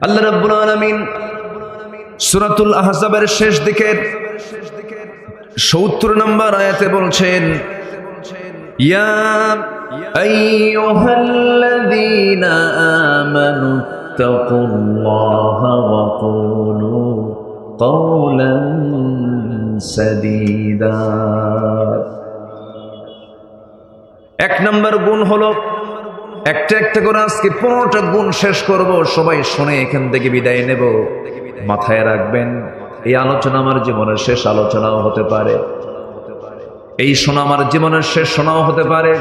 আল্লাহ রাব্বুল আলামিন সূরাতুল আহজাবের শেষ দিকের ৭০ নম্বর আয়াতে বলছেন, ইয়া আইয়ুহাল্লাযীনা আমানু তাকুল্লাহা ওয়া কুলু কাওলান সাদীদা। এক নম্বর গুণ হলো, একটা একটা করে আজকে 15টা গুণ শেষ করব, সবাই শুনে এখান থেকে বিদায় নেব। মাথায় রাখবেন, এই আলোচনা আমার জীবনের শেষ আলোচনাও হতে পারে, এই শোনা আমার জীবনের শেষ শোনাও হতে পারে।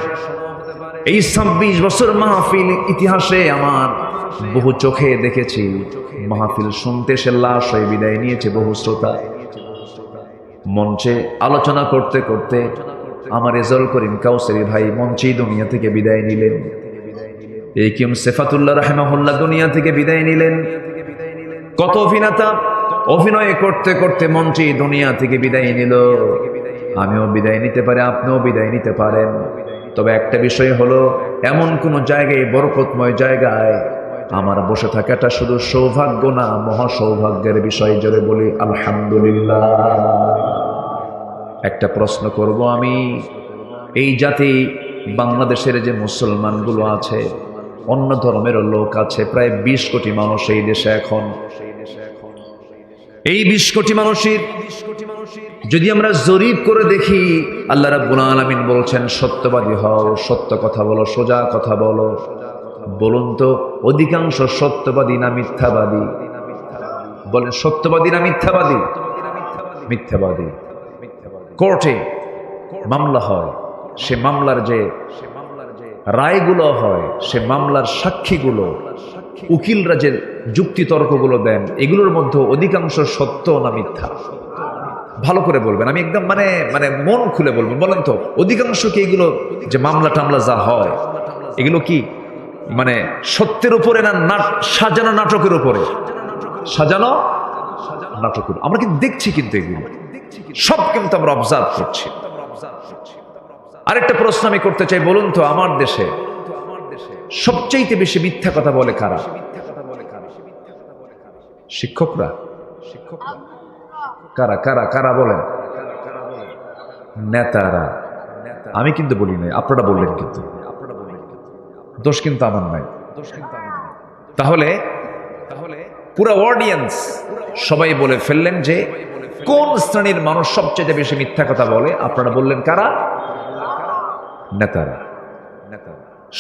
এই 26 বছর মাহফিল ইতিহাসে আমার বহু চোখে দেখেছি মাহফিল শুনতে সে লাশ হয়ে বিদায় নিয়েছে বহু শ্রোতা। মঞ্চে আলোচনা করতে করতে আমার রেজাউল করিম কাউসারী ভাই মঞ্চেই দুনিয়া থেকে বিদায় নিলেন। এই কিম সেফাতুল্লাহ রাহিমাহুল্লাহ দুনিয়া থেকে বিদায় নিলেন। কত অভিনেতা অভিনয় করতে করতে মঞ্চেই দুনিয়া থেকে বিদায় নিল। আমিও বিদায় নিতে পারি, আপনিও বিদায় নিতে পারেন। তবে একটা বিষয় হলো, এমন কোন জায়গায়, বরকতময় জায়গায় আমার বসে থাকাটা শুধু সৌভাগ্য না, মহা সৌভাগ্যের বিষয়। জোরে বলি আলহামদুলিল্লাহ। একটা প্রশ্ন করব আমি, এই জাতি বাংলাদেশের যে মুসলমানগুলো আছে, অন্য ধর্মের লোক আছে, প্রায় 20 কোটি মানুষ এই দেশে এখন। এই 20 কোটি মানুষের যদি আমরা জরিপ করে দেখি, আল্লাহ রাব্বুল আলামিন বলছেন সত্যবাদী হও, সত্য কথা বলো, সোজা কথা বলো। বলুন তো, অধিকাংশ সত্যবাদী না মিথ্যাবাদী? বলেন, সত্যবাদী না মিথ্যাবাদী? মিথ্যাবাদী। কোর্টে মামলা হয়, সে মামলার যে রায়গুলো হয়, সে মামলার সাক্ষীগুলো, উকিলরা যে যুক্তি তর্কগুলো দেন, এগুলোর মধ্যে অধিকাংশ সত্য না মিথ্যা? ভালো করে বলবেন, আমি একদম মানে মানে মন খুলে বলবেন। বলেন তো, অধিকাংশ কি এগুলো যে মামলা টামলা যা হয়, এগুলো কি মানে সত্যের উপরে না সাজানো নাটকের উপরে? সাজানো নাটকের। আমরা কিন্তু দেখছি, কিন্তু এগুলো সব কিন্তু আমরা অবজার্ভ করছি। আরেকটা প্রশ্ন আমি করতে চাই, বলুন তো, আমার দেশে সবচেয়ে বেশি মিথ্যা কথা বলে কারা? শিক্ষকরা? কারা কারা কারা বলেন? নেতারা। আমি কিন্তু বলি নাই, আপনারা বললেন, কিন্তু দোষ কিন্তু আমার নাই। তাহলে পুরো অডিয়েন্স সবাই বলে ফেললেন যে কোন শ্রেণীর মানুষ সবচেয়ে বেশি মিথ্যা কথা বলে? আপনারা বললেন কারা? নেতারা।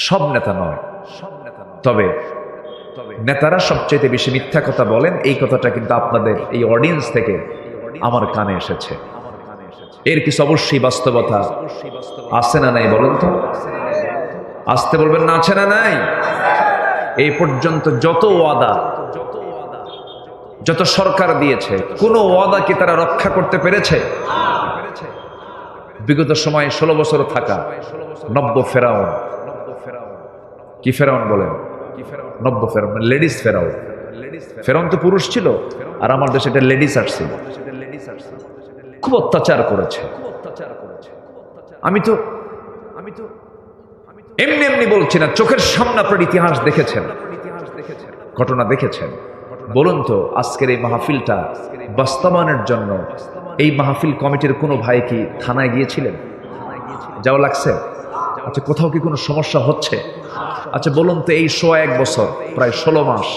সব নেতা নয়, তবে নেতারা সবচেয়ে বেশি মিথ্যা কথা বলেন। এই কথাটা কিন্তু আপনাদের এই অডিয়েন্স থেকে আমার কানে এসেছে। এর কিছু অবশ্যই বাস্তবতা আছে না নাই বলেন তো? আসতে বলবেন না, আছে না নাই? এই পর্যন্ত যত ওয়াদা, যত সরকার দিয়েছে, কোন ওয়াদা কি তারা রক্ষা করতে পেরেছে? বিগত সময়ে 16 বছর থাকা নব্য ফেরাউন, কি ফেরাউন বলেন? নব্য ফেরাউন, লেডিস ফেরাউন। ফেরাউন তো পুরুষ ছিল, আর আমার দেশে এটা লেডিস আসছিল। খুব অত্যাচার করেছে। আমি তো এমনি এমনি বলছি না, চোখের সামনে আপনার ইতিহাস দেখেছেন, ঘটনা দেখেছেন। বলুন তো, আজকের এই মাহফিলটা বাস্তবায়নের জন্য এই মাহফিল কমিটির কোনো ভাই কি থানায় গিয়েছিলেন? যাওয়া লাগছে? আচ্ছা, কোথাও কি কোনো সমস্যা হচ্ছে? আচ্ছা বলুন তো, এই 1 বছর, প্রায় 16 মাস,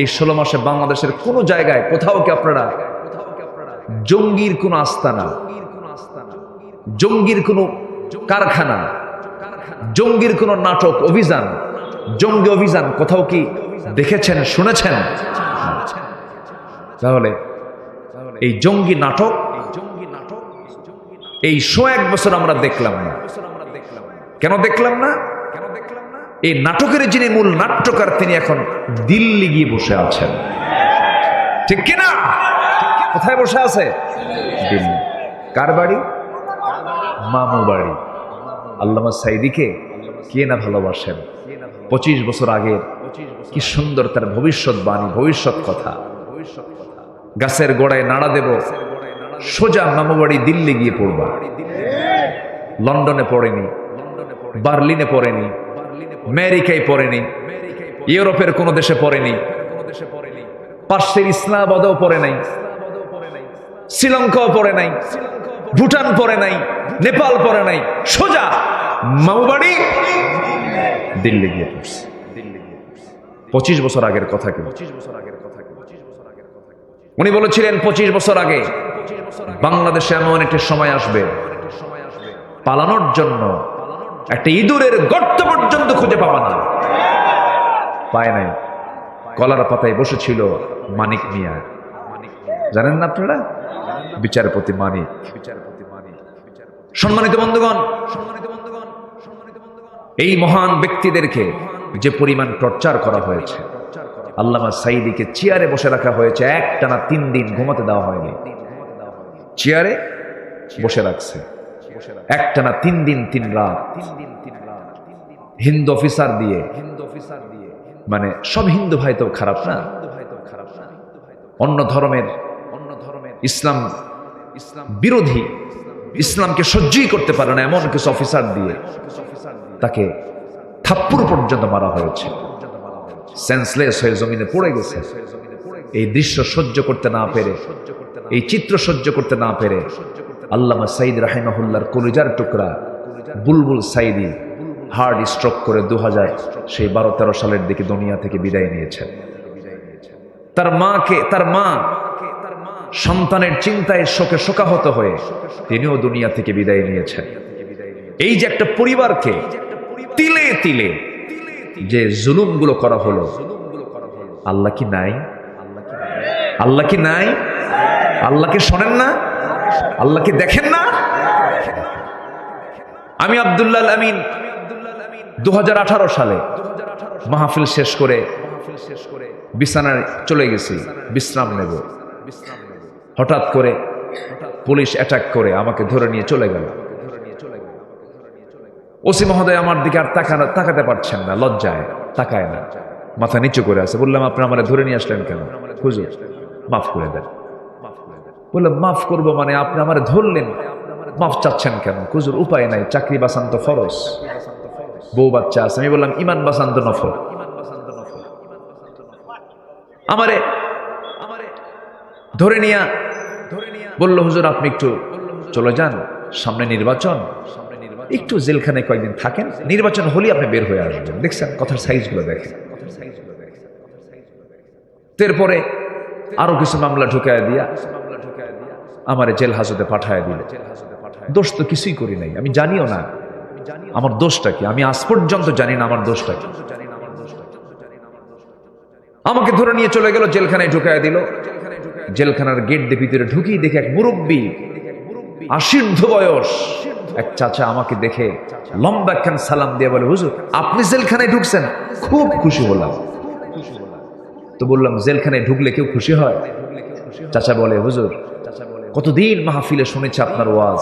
এই 16 মাসে বাংলাদেশের কোনো জায়গায় কোথাও কি আপনারা জঙ্গির কোনো আস্তানা, জঙ্গির কোনো কারখানা, জঙ্গির কোনো নাটক, অভিযান, জঙ্গি অভিযান কোথাও কি দেখেছেন, শুনেছেন? তাহলে এই জঙ্গি নাটক এই 1 বছর আমরা দেখলাম না। কেন দেখলাম না? এই নাটকের যিনি মূল নাট্যকার, তিনি এখন দিল্লি গিয়ে বসে আছেন, ঠিক কিনা? কোথায় বসে আছে? দিল্লি। কার বাড়ি? মামু বাড়ি। আল্লামা সাইদিকে কে না ভালোবাসেন? 25 বছর আগের কি সুন্দর তার ভবিষ্যৎবাণী, ভবিষ্যৎ কথা। গাছের গোড়ায় নাড়া দেব, সোজা মামু বাড়ি দিল্লি গিয়ে পড়বা। লন্ডনে পড়েনি, বার্লিনে পড়েনি, আমেরিকায় পড়েনি, ইউরোপের কোনো দেশে পড়েনি, পার্শ্বের ইসলামাবাদও পড়ে নাই, শ্রীলঙ্কাও পড়ে নাই, ভুটান পড়ে নাই, নেপাল পড়ে নাই, সোজা মামুবাড়ি দিল্লি গিয়ে পড়ছে। 25 বছর আগের কথা। কি উনি বলেছিলেন 25 বছর আগে বাংলাদেশে এমন একটা সময় আসবে, পালানোর জন্য একটা ইঁদুরের গর্ত পর্যন্ত খুঁজে পাবা না। পায় নাই। কলার পাতায় বসেছিল মানিক মিয়া, জানেন না আপনারা? বিচারপতি মানিক। সম্মানিত বন্ধুগণ, এই মহান ব্যক্তিদেরকে যে পরিমাণ টর্চার করা হয়েছে, আল্লামা সাঈদীকে চেয়ারে বসে রাখা হয়েছে, একটানা 3 দিন ঘুমাতে দেওয়া হয়নি। চেয়ারে বসে রাখছে একটানা 3 দিন 3 রাত। হিন্দু অফিসার দিয়ে, মানে সব হিন্দু ভাই তো খারাপ না, অন্য ধর্মের ইসলাম বিরোধী, ইসলামকে সহ্যই করতে পারে না এমন কিছু অফিসার দিয়ে তাকে থাপ্পড় পর্যন্ত মারা হয়েছে। সেন্সলেস হয়ে জমিনে পড়ে গেছে। এই দৃশ্য সহ্য করতে না পেরে, এই চিত্র সহ্য করতে না পেরে আল্লামা সাঈদ রাহিমাহুল্লাহর কলিজার টুকরা বুলবুল সাঈদী হার্ট স্ট্রোক করে 2012-13 সালের দিকে দুনিয়া থেকে বিদায় নিয়েছেন। তার মা সন্তানের চিন্তায় শোকে শোকাহত হয়ে তিনিও দুনিয়া থেকে বিদায় নিয়েছেন। এই যে একটা পরিবারকে তিলে তিলে যে জুলুমগুলো করা হলো, আল্লাহ কি নাই? আল্লাহ কি নাই? আল্লাহকে শোনেন না? আল্লাহকে দেখেন না? আমি আব্দুল্লাহ আল আমিন 2018 সালে মাহফিল শেষ করে বিছানায় চলে গেছি বিশ্রাম নেব। হঠাৎ করে পুলিশ অ্যাটাক করে আমাকে ধরে নিয়ে চলে গেল। ওসি মহোদয় আমার দিকে আর তাকাতে পারছেন না, লজ্জায় তাকায় না, মাথা নিচু করে আছে। বললাম, আপনি আমার ধরে নিয়ে আসলেন কেন? হুজুর মাফ করে দেন। বললাম, মাফ করবো মানে আপনি আমার ধরলেন, মাফ চাচ্ছেন কেন? হুজুর উপায় নাই, চাকরি বাঁচান তো ফরজ, বউ বাচ্চা আছে। আমি বললাম, ইমান বাঁচান তো নফল। আমারে ধরে নিয়ে বললো, হুজুর আপনি একটু চলে যান, সামনে নির্বাচন, একটু জেলখানে কয়েকদিন থাকেন, নির্বাচন হলে আপনি বের হয়ে আসবেন। দেখছেন কথার সাইজগুলো দেখেন। এরপরে আরো কিছু মামলা ঢুকায় দিয়া আমার জেল হাজতে পাঠায় দিল। দোষ তো কিছুই করি নাই, আমি জানিও না আমার দোষটা কি, আমি আজ পর্যন্ত জানি না আমার দোষটা কি। আমাকে ধরে নিয়ে চলে গেল, জেলখানায় ঢুকায় দিল। জেলখানার গেট দিয়ে ভিতরে ঢুকিয়ে দেখে এক মুরব্বী, আশীর্ধ বয়স এক চাচা আমাকে দেখে লম্বা একখান সালাম দিয়ে বলে, হুজুর আপনি জেলখানায় ঢুকছেন? খুব খুশি হলাম। তো বললাম, জেলখানায় ঢুকলে কেউ খুশি হয়? চাচা বলে, হুজুর কতদিন মাহফিলে শুনেছি আপনার ওয়াজ,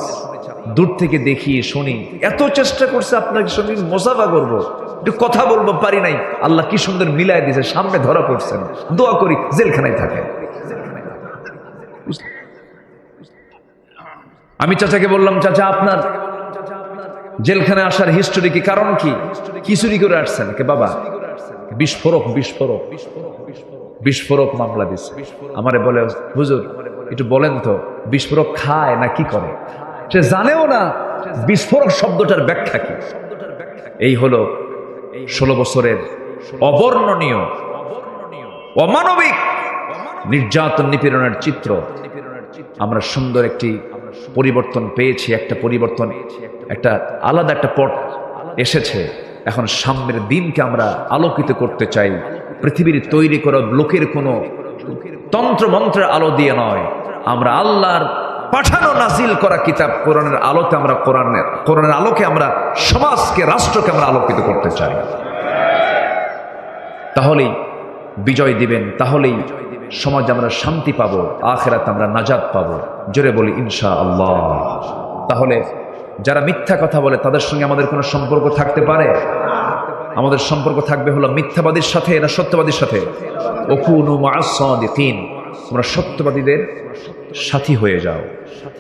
দূর থেকে দেখি শুনি, এত চেষ্টা করছে আপনার সঙ্গে মোসাফা করবো, একটু কথা বলবো, পারি নাই। আল্লাহ কি সুন্দর মিলাই দিয়েছে, সামনে ধরা পড়ছেন, দোয়া করি জেলখানায় থাকে। আমি চাচাকে বললাম, চাচা আপনার জেলখানায় আসার হিস্টোরি কি, কারণ কি, কি চুরি করে আসছেন? কে বাবা বিস্ফোরক মামলা দিছে। আমারে বলে, হুজুর একটু বলেন তো বিস্ফোরক খায় না কি করে? সে জানেও না বিস্ফোরক শব্দটার ব্যাখ্যা কি। এই হলো 16 বছরের অবর্ণনীয় অমানবিক নির্যাতন নিপীড়নের চিত্র। আমরা সুন্দর একটি পরিবর্তন পেয়েছি, একটা আলাদা একটা পথ এসেছে। এখন সামনের দিনকে আমরা আলোকিত করতে চাই। পৃথিবীর তৈরি করা লোকের কোনো তন্ত্র মন্ত্রের আলো দিয়ে নয়, আমরা আল্লাহর পাঠানো নাজিল করা কিতাব কোরআনের আলোতে, আমরা কোরআনের আলোকে আমরা সমাজকে, রাষ্ট্রকে আমরা আলোকিত করতে চাই। তাহলেই বিজয় দিবেন, তাহলেই সমাজে আমরা শান্তি পাবো, আখিরাতে আমরা নাজাত পাবো। জোরে বলি ইনশাআল্লাহ। তাহলে যারা মিথ্যা কথা বলে তাদের সঙ্গে আমাদের কোনো সম্পর্ক থাকতে পারে? আমাদের সম্পর্ক থাকবে হলো মিথ্যাবাদীর সাথে না সত্যবাদীর সাথে? ওকুনু মা'আস সাদিকিন, তোমরা সত্যবাদীদের সাথী হয়ে যাও,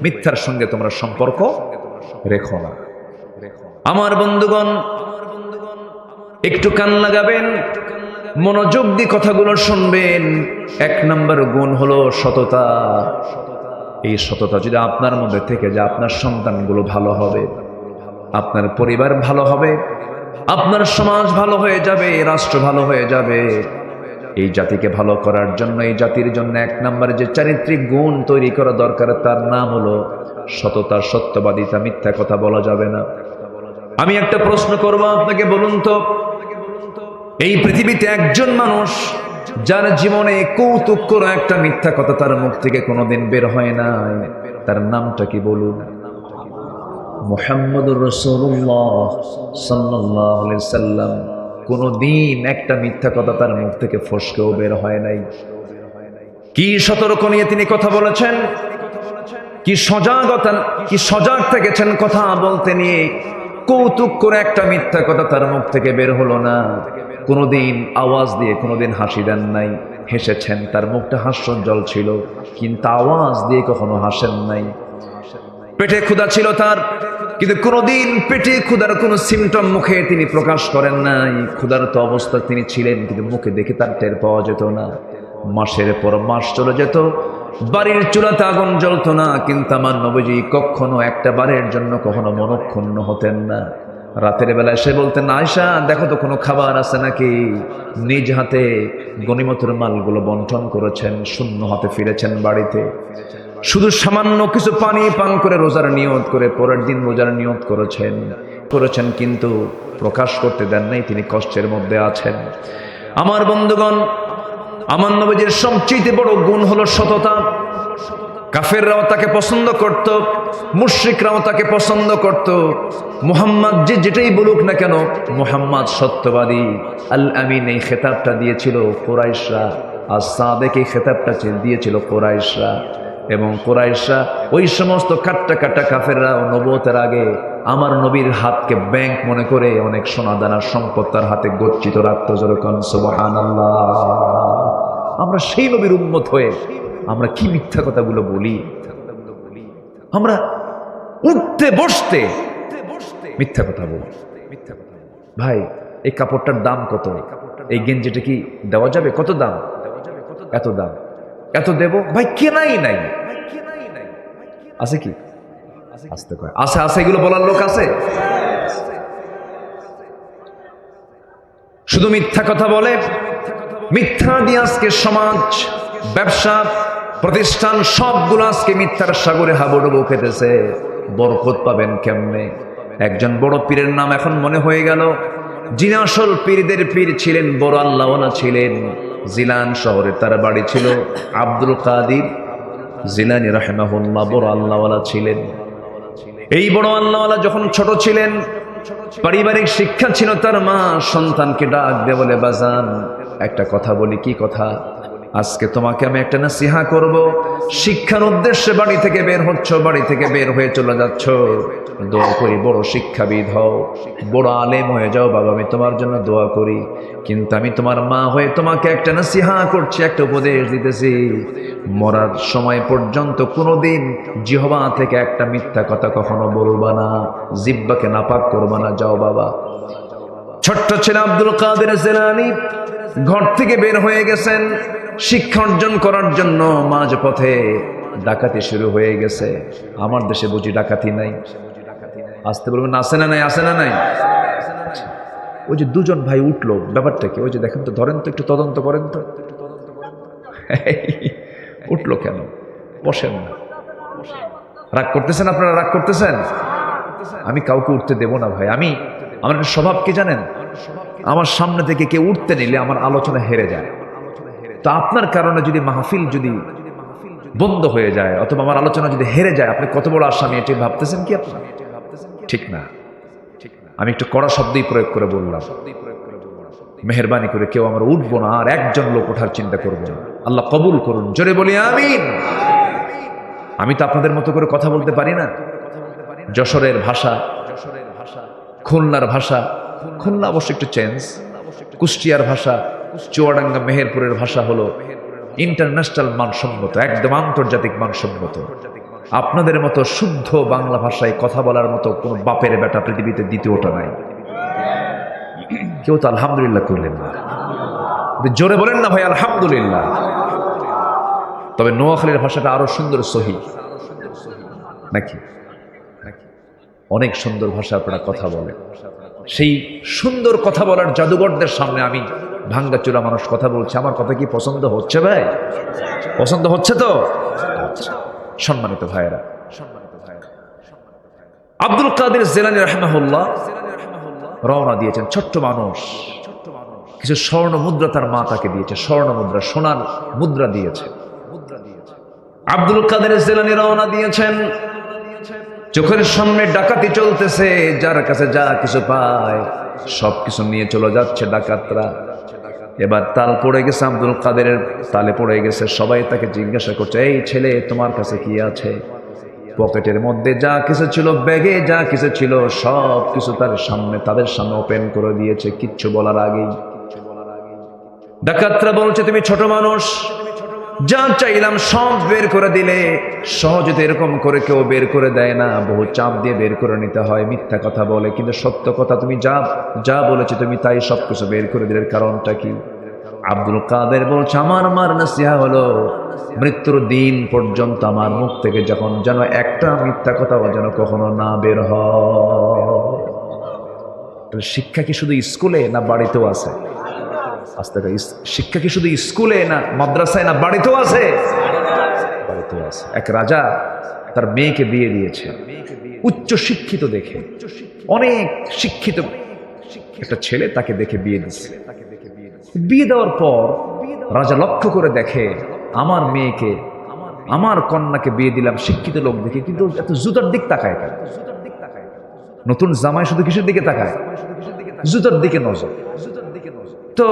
মিথ্যার সঙ্গে তোমরা সম্পর্ক রেখো না। আমার বন্ধুগণ একটু কান লাগাবেন। মনোযোগ দিয়ে কথাগুলো শুনবেন। 1 নম্বর গুণ হলো সততা। এই সততা যদি আপনার মধ্যে থেকে যায়, আপনার সন্তানগুলো ভালো হবে, আপনার পরিবার ভালো হবে, আপনার সমাজ ভালো হয়ে যাবে, রাষ্ট্র ভালো হয়ে যাবে। এই জাতিকে ভালো করার জন্য, এই জাতির জন্য 1 নম্বর যে চারিত্রিক গুণ তৈরি করা দরকার, তার নাম হলো সততা, সত্যবাদিতা। মিথ্যা কথা বলা যাবে না। আমি একটা প্রশ্ন করব আপনাকে, বলুন তো, এই পৃথিবীতে একজন মানুষ যার জীবনে কৌতুক করে একটা মিথ্যা কথা তার মুখ থেকে কোনোদিন বের হয় না, তার নামটা কি বলুন? মুহাম্মদুর রাসূলুল্লাহ সাল্লাল্লাহু আলাইহি সাল্লাম। কোনোদিন একটা মিথ্যা কথা তার মুখ থেকে ফসকেও বের হয় নাই। কি সতর্ক নিয়ে তিনি কথা বলেছেন, কি সজাগ থেকেছেন কথা বলতে নিয়ে। কৌতুক করে একটা মিথ্যা কথা তার মুখ থেকে বের হলো না। কোনোদিন আওয়াজ দিয়ে কোনোদিন হাসি দেন নাই, হেসেছেন, তার মুখটা হাস্যোজ্জ্বল ছিল, কিন্তু আওয়াজ দিয়ে কখনো হাসেন নাই। পেটে ক্ষুধা ছিল তার, কিন্তু কোনোদিন পেটে ক্ষুধার কোনো সিমটম মুখে তিনি প্রকাশ করেন নাই। ক্ষুধার্ত অবস্থা তিনি ছিলেন, কিন্তু মুখে দেখে তার টের পাওয়া যেত না। মাসের পর মাস চলে যেত, বাড়ির চুলাতে আগুন জ্বলতো না, কিন্তু আমার নবীজি কখনো একটা বারের জন্য কখনো মনক্ষুণ্ণ হতেন না। রাতের বেলা এসে বলতেন, আয়েশা দেখো তো কোনো খাবার আছে নাকি। নিজ হাতে গনিমতের মালগুলো বন্টন করেছেন, শূন্য হাতে ফিরেছেন বাড়িতে। শুধু সামান্য কিছু পানি পান করে রোজার নিয়ত করে পরের দিন রোজার নিয়ত করেছেন, কিন্তু প্রকাশ করতে দেন নাই তিনি কষ্টের মধ্যে আছেন। আমার বন্ধুগণ, আমার নবীজির সবচেয়ে বড় গুণ হলো সততা। কাফেররাও তাকে পছন্দ করত, মুশরিকরাও তাকে পছন্দ করত। মুহাম্মদ যেটাই বলুক না কেন, মুহাম্মদ সত্যবাদী। আল আমিন এই খেতাবটা দিয়েছিল কুরাইশরা, আর সাদেক এই খেতাবটা দিয়েছিল কুরাইশরা। এবং কুরাইশরা, ওই সমস্ত কাটা কাফেররা নবুয়তের আগে আমার নবীর হাতকে ব্যাংক মনে করে অনেক সোনাদানার সম্পদ তার হাতে গচ্ছিত রাখত। যেরকম সুবহানাল্লাহ। আমরা সেই নবীর উম্মত হয়ে আমরা কি মিথ্যা কথাগুলো বলি। আমরা উঠতে বসতে মিথ্যা কথা বলি। ভাই এই কাপড়টার দাম কত? এই গেঞ্জিটা কি দেওয়া যাবে? কত দাম? এত দাম। এত দেব? ভাই কেনাই নাই। আছে কি? আসতে কয় আছে, আছে, এগুলো বলার লোক আছে? শুধু মিথ্যা কথা বলে। মিথ্যা দিয়ে আজকে সমাজ, ব্যবসা, প্রতিষ্ঠান সবগুলো আজকে মিথ্যার সাগরে হাবুডুবু খেতেছে। বরকত পাবেন কেমনে? একজন বড় পীরের নাম এখন মনে হয়ে গেল, যিনি আসল পীরদের পীর ছিলেন, বড় আল্লাহওয়ালা ছিলেন। জিলান শহরে তার বাড়ি ছিল। আব্দুল কাদির জিলানী রাহিমাহুল্লাহ বড় আল্লাহওয়ালা ছিলেন। এই বড় আল্লাহওয়ালা যখন ছোট ছিলেন, পারিবারিক শিক্ষা ছিল তার মা সন্তানকে ডাক দিয়ে বলে, বাজান একটা কথা বলি। কি কথা? আজকে তোমাকে আমি একটা নসিহা করব। শিক্ষার উদ্দেশ্যে বাড়ি থেকে বের হচ্ছ, বাড়ি থেকে বের হয়ে চলে যাচ্ছ, দোয়া করি বড় শিক্ষাবিদ হও, বড় আলেম হয়ে যাও বাবা, আমি তোমার জন্য দোয়া করি। কিন্তু আমি তোমার মা হয়ে তোমাকে একটা নসিহা করছি, একটা উপদেশ দিতেছি। মরার সময় পর্যন্ত কোনোদিন জিহ্বা থেকে একটা মিথ্যা কথা কখনো বলবা না, জিহ্বাকে নাপাক করবা না। যাও বাবা। ছোট্ট ছেলে আব্দুল কাদের জিলানী ঘর থেকে বের হয়ে গেছেন শিক্ষা অর্জন করার জন্য। মাঝপথে ডাকাতি শুরু হয়ে গেছে। আমার দেশে বুঝি ডাকাতি নাই? আসতে বলবেন আছে না নাই? আছে না নাই? ওই যে দুজন ভাই উঠলো, ব্যাপারটা কি? ওই যে দেখেন তো, ধরেন তো, একটু তদন্ত করেন তো। উঠলো কেন? বসেন না। রাগ করতেছেন আপনারা? রাগ করতেছেন? আমি কাউকে উঠতে দেব না ভাই। আমার একটা স্বভাব কি জানেন? আমার সামনে থেকে কেউ উঠতে নিলে আমার আলোচনা হেরে যায়। তো আপনার কারণে যদি মাহফিল যদি বন্ধ হয়ে যায় অথবা আমার আলোচনা যদি হেরে যায়, আপনি কত বড় আসামি এটি ভাবতেছেন কি আপনি? ঠিক না। আমি একটু কড়া শব্দই প্রয়োগ করে বললাম, মেহেরবানি করে কেউ আমরা উঠবো না, আর একজন লোক ওঠার চিন্তা করবো না। আল্লাহ কবুল করুন। জোরে বলি আমিন। আমি তো আপনাদের মতো করে কথা বলতে পারি না। যশোরের ভাষা, খুলনার ভাষা, খুলনা অবশ্য একটু চেঞ্জ, কুষ্টিয়ার ভাষা, চুয়াডাঙ্গা মেহেরপুরের ভাষা হলো ইন্টারন্যাশনাল মানসম্মত, একদম আন্তর্জাতিক মানসম্মত। আপনাদের মতো শুদ্ধ বাংলা ভাষায় কথা বলার মতো কোন বাপের বেটা পৃথিবীতে দ্বিতীয়টা নাই। কেউ তো আলহামদুলিল্লাহ করলেন না। জোরে বলেন না ভাই আলহামদুলিল্লাহ। তবে নোয়াখালীর ভাষাটা আরো সুন্দর, সহি নাকি? অনেক সুন্দর ভাষা আপনারা কথা বলেন। সেই সুন্দর কথা বলার জাদুঘরদের সামনে আমি ভাঙ্গাচোরা মানুষ কথা বলছে, আমার কথা কি পছন্দ হচ্ছে ভাই? পছন্দ হচ্ছে তো? সম্মানিত ভাইয়েরা, আব্দুল কাদের জিলানী রাহিমাহুল্লাহ রওনা দিয়েছেন। ছোট্ট মানুষ, কিছু স্বর্ণ মুদ্রা তার মা তাকে দিয়েছে, স্বর্ণ মুদ্রা, সোনার মুদ্রা দিয়েছে। আব্দুল কাদের জিলানী রওনা দিয়েছেন। চোখের সামনে ডাকাতি চলতেছে, যার কাছে যা কিছু পায় সবকিছু নিয়ে চলে যাচ্ছে ডাকাতরা। এবার তাল পড়ে গেছে, আব্দুল কাদেরের তালে পড়ে গেছে। সবাই তাকে জিজ্ঞাসা করছে, এই ছেলে তোমার কাছে কি আছে? পকেটের মধ্যে যা কিছু ছিল, ব্যাগে যা কিছু ছিল, সব কিছু তাদের সামনে ওপেন করে দিয়েছে কিচ্ছু বলার আগেই। ডাকাতরা বলছে, তুমি ছোট মানুষ, যা চাইলাম সব বের করে দিলে। সহজে তো এরকম করে কেউ বের করে দেয় না, বহু চাপ দিয়ে বের করে নিতে হয়। মিথ্যা কথা বলে, কিন্তু সত্য কথা তুমি যা বলেছে তুমি তাই সবকিছু বের করে দিলে, কারণটা কি? আব্দুল কাদের বলছে, আমার মার নসিহা হলো মৃত্যুর দিন পর্যন্ত আমার মুখ থেকে যখন যেন একটা মিথ্যা কথাও যেন কখনো না বের হয়। শিক্ষা কি শুধু স্কুলে না বাড়িতেও আছে? শিক্ষা কি শুধু স্কুলে না মাদ্রাসায় না বাড়িতেও আছে? বাড়িতেও আছে। এক রাজা তার মেয়েকে বিয়ে দিয়েছে, উচ্চ শিক্ষিত দেখে, অনেক শিক্ষিত একটা ছেলে তাকে দেখে বিয়ে দিচ্ছে। বিয়ে দেওয়ার পর রাজা লক্ষ্য করে দেখে, আমার মেয়েকে, আমার কন্যাকে বিয়ে দিলাম শিক্ষিত লোক দেখে, কিন্তু এত জুতার দিক তাকায় কেন? নতুন জামাই শুধু কিসের দিকে তাকায়? জুতার দিকে নজর। তো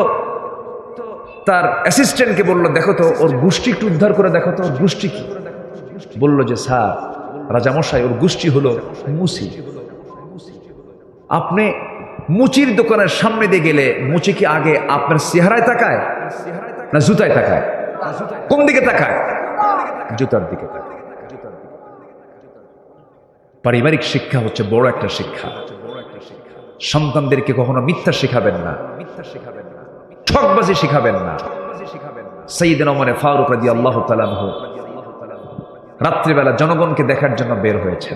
তার অ্যাসিস্ট্যান্টকে বললো, দেখো তো ওর গোষ্ঠী একটু উদ্ধার করে দেখো তো, ওর গোষ্ঠী কি? বললো যে, স্যার রাজামশাই, ওর গোষ্ঠী হলো মুচি। আপনি মুচির দোকানের সামনে দিয়ে গেলে মুচি কি আগে আপনার চেহারায় তাকায় না জুতায় তাকায়? কোন দিকে তাকায়? জুতার দিকে তাকায়। পারিবারিক শিক্ষা হচ্ছে বড় একটা শিক্ষা। সন্তানদেরকে কখনো মিথ্যা শিখাবেন না, ঠকবাজি শিখাবেন না। সাইয়েদনা ওমর ফারুক রাদিয়াল্লাহু তাআলা আনহু রাত্রিবেলা জনগণকে দেখার জন্য বের হয়েছে।